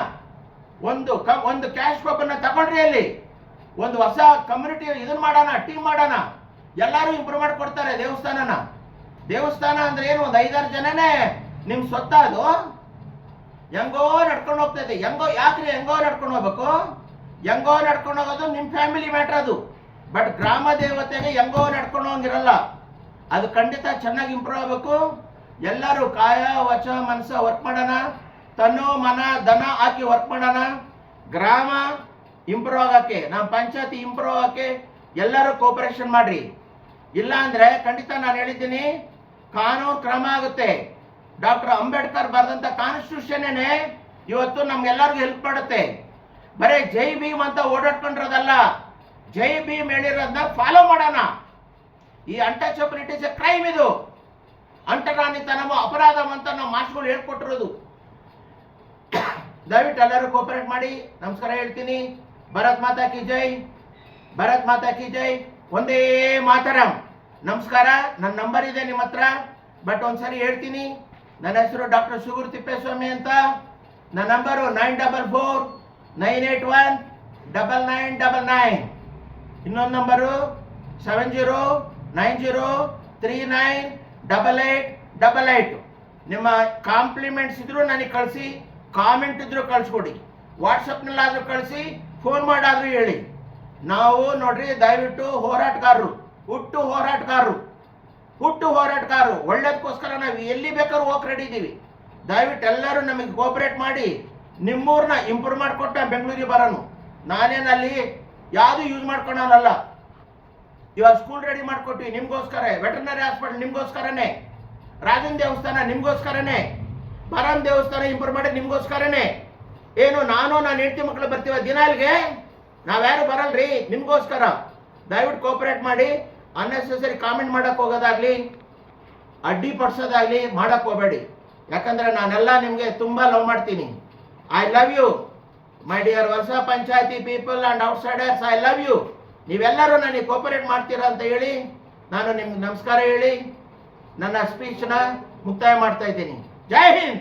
ಒಂದು ಕ್ಯಾಶ್ ಒಬ್ಬರನ್ನ ತಗೊಂಡ್ರಿ, ಅಲ್ಲಿ ಒಂದು ಹೊಸ ಕಮ್ಯುನಿಟಿ ಇದನ್ನ ಮಾಡೋಣ, ಟೀಮ್ ಮಾಡೋಣ. ಎಲ್ಲರೂ ಇಂಪ್ರೂವ್ ಮಾಡಿಕೊಡ್ತಾರೆ ದೇವಸ್ಥಾನನ. ದೇವಸ್ಥಾನ ಅಂದ್ರೆ ಏನು, ಒಂದು 5-6 ಜನನೇ ನಿಮ್ ಸ್ವತ್ತ. ಅದು ಹೆಂಗೋ ನಡ್ಕೊಂಡು ಹೋಗ್ತಾ ಇದೆ. ಯಾಕ್ರಿ ಹೆಂಗೋ ನಡ್ಕೊಂಡು ಹೋಗ್ಬೇಕು? ಹೆಂಗೋ ನಡ್ಕೊಂಡು ಹೋಗೋದು ನಿಮ್ ಫ್ಯಾಮಿಲಿ ಮ್ಯಾಟ್ರ್ ಅದು. ಬಟ್ ಗ್ರಾಮ ದೇವತೆಗೆ ಹೆಂಗೋ ನಡ್ಕೊಂಡು ಹೋಗಿರಲ್ಲ. ಅದು ಖಂಡಿತ ಚೆನ್ನಾಗಿ ಇಂಪ್ರೂವ್ ಆಗಬೇಕು. ಎಲ್ಲರೂ ಕಾಯ ವಚ ಮನಸ ವರ್ಕ್ ಮಾಡೋಣ, ತನ್ನು ಮನ ಧನ ಹಾಕಿ ವರ್ಕ್ ಮಾಡೋಣ. ಗ್ರಾಮ ಇಂಪ್ರೂವ್ ಆಗಕ್ಕೆ, ನಮ್ಮ ಪಂಚಾಯತಿ ಇಂಪ್ರೂವ್ ಆಗಕ್ಕೆ ಎಲ್ಲರೂ ಕೋಪರೇಷನ್ ಮಾಡ್ರಿ. ಇಲ್ಲ ಅಂದ್ರೆ ಖಂಡಿತ ನಾನು ಹೇಳಿದ್ದೀನಿ, ಕಾನೂನು ಕ್ರಮ ಆಗುತ್ತೆ. ಡಾಕ್ಟರ್ ಅಂಬೇಡ್ಕರ್ ಬರೆದಂತ ಕಾನ್ಸ್ಟಿಟ್ಯೂಷನ್ ಇವತ್ತು ನಮ್ಗೆಲ್ಲರಿಗೂ ಹೆಲ್ಪ್ ಮಾಡುತ್ತೆ. ಬರೇ ಜೈ ಭೀಮ್ ಅಂತ ಓಡಾಡ್ಕೊಂಡಿರೋದಲ್ಲ, ಜೈ ಭೀಮ್ ಹೇಳಿರೋದನ್ನ ಫಾಲೋ ಮಾಡೋಣ. ಈ ಅನ್ಟಚಬಿಲಿಟಿ ಇಸ್ ಎ ಕ್ರೈಮ್. ಇದು ಅಂಟರಾನಿತನ ಅಪರಾಧ ಅಂತ ನಾವು ಮಾಸ್ಗಳು ಹೇಳ್ಕೊಟ್ಟಿರೋದು. ದಯವಿಟ್ಟು ಎಲ್ಲರೂ ಕೋಪರೇಟ್ ಮಾಡಿ. ನಮಸ್ಕಾರ ಹೇಳ್ತೀನಿ. ಭಾರತ್ ಮಾತಾ ಕಿ ಜೈ, ಭಾರತ್ ಮಾತಾ ಕಿ ಜೈ, ಒಂದೇ ಮಾತರಂ. ನಮಸ್ಕಾರ. ನನ್ನ ನಂಬರ್ ಇದೆ ನಿಮ್ಮ ಹತ್ರ, ಬಟ್ ಒಂದ್ಸರಿ ಹೇಳ್ತೀನಿ. ನನ್ನ ಹೆಸರು ಡಾಕ್ಟರ್ ಸುಗೂರ್ ತಿಪ್ಪೇಸ್ವಾಮಿ ಅಂತ. ನನ್ನ ನಂಬರು 9449819999. ಇನ್ನೊಂದು ನಂಬರು 7090398888. ನಿಮ್ಮ ಕಾಂಪ್ಲಿಮೆಂಟ್ಸ್ ಇದ್ರು ನನಗೆ ಕಳಿಸಿ, ಕಾಮೆಂಟ್ ಇದ್ರು ಕಳಿಸ್ಕೊಡಿ, ವಾಟ್ಸಪ್ನಲ್ಲಾದ್ರೂ ಕಳಿಸಿ, ಫೋನ್ ಮಾಡಾದ್ರೂ ಹೇಳಿ. ನಾವು ನೋಡ್ರಿ, ದಯವಿಟ್ಟು ಹೋರಾಟಗಾರರು, ಹುಟ್ಟು ಹೋರಾಟಗಾರರು. ಒಳ್ಳೇದಕ್ಕೋಸ್ಕರ ನಾವು ಎಲ್ಲಿ ಬೇಕಾದ್ರೂ ಹೋಗಿ ರೆಡಿ ಇದ್ದೀವಿ. ದಯವಿಟ್ಟು ಎಲ್ಲರೂ ನಮಗೆ ಕೋಪರೇಟ್ ಮಾಡಿ ನಿಮ್ಮೂರನ್ನ ಇಂಪ್ರೂವ್ ಮಾಡಿಕೊಟ್ಟ ಬೆಂಗಳೂರಿಗೆ ಬರೋನು. ನಾನೇನಲ್ಲಿ ಯಾವುದು ಯೂಸ್ ಮಾಡ್ಕೊಳಲ್ಲ. ಇವಾಗ ಸ್ಕೂಲ್ ರೆಡಿ ಮಾಡಿಕೊಟ್ವಿ ನಿಮ್ಗೋಸ್ಕರ, ವೆಟರ್ನರಿ ಹಾಸ್ಪಿಟಲ್ ನಿಮ್ಗೋಸ್ಕರನೇ, ರಾಜನ್ ದೇವಸ್ಥಾನ ನಿಮ್ಗೋಸ್ಕರನೇ, ಬರಂ ದೇವಸ್ಥಾನ ಇಂಪ್ರೂವ್ ಮಾಡಿ ನಿಮ್ಗೋಸ್ಕರನೇ. ಏನು ನಾನು ಹೆಂಡತಿ ಮಕ್ಕಳು ಬರ್ತೀವ ದಿನಾಲ್ಗೆ? ನಾವ್ಯಾರು ಬರಲ್ರಿ, ನಿಮ್ಗೋಸ್ಕರ. ದಯವಿಟ್ಟು ಕೋಪರೇಟ್ ಮಾಡಿ. ಅನ್ನೆಸೆಸರಿ ಕಾಮೆಂಟ್ ಮಾಡಕ್ ಹೋಗೋದಾಗ್ಲಿ, ಅಡ್ಡಿ ಪಡಿಸೋದಾಗ್ಲಿ ಮಾಡಕ್ ಹೋಗಬೇಡಿ. ಯಾಕಂದ್ರೆ ನಾನೆಲ್ಲ ನಿಮ್ಗೆ ತುಂಬಾ ಲವ್ ಮಾಡ್ತೀನಿ. I love you my dear ವರ್ಷ panchayat people and outsiders. I love you. ನೀವೆಲ್ಲರೂ ನನಗೆ ಕೋಪರೇಟ್ ಮಾಡ್ತೀರಾ ಅಂತ ಹೇಳಿ ನಾನು ನಿಮ್ಗೆ ನಮಸ್ಕಾರ ಹೇಳಿ ನನ್ನ ಸ್ಪೀಚ್ನ ಮುಕ್ತಾಯ ಮಾಡ್ತಾ ಇದ್ದೀನಿ. ಜೈ ಹಿಂದ್.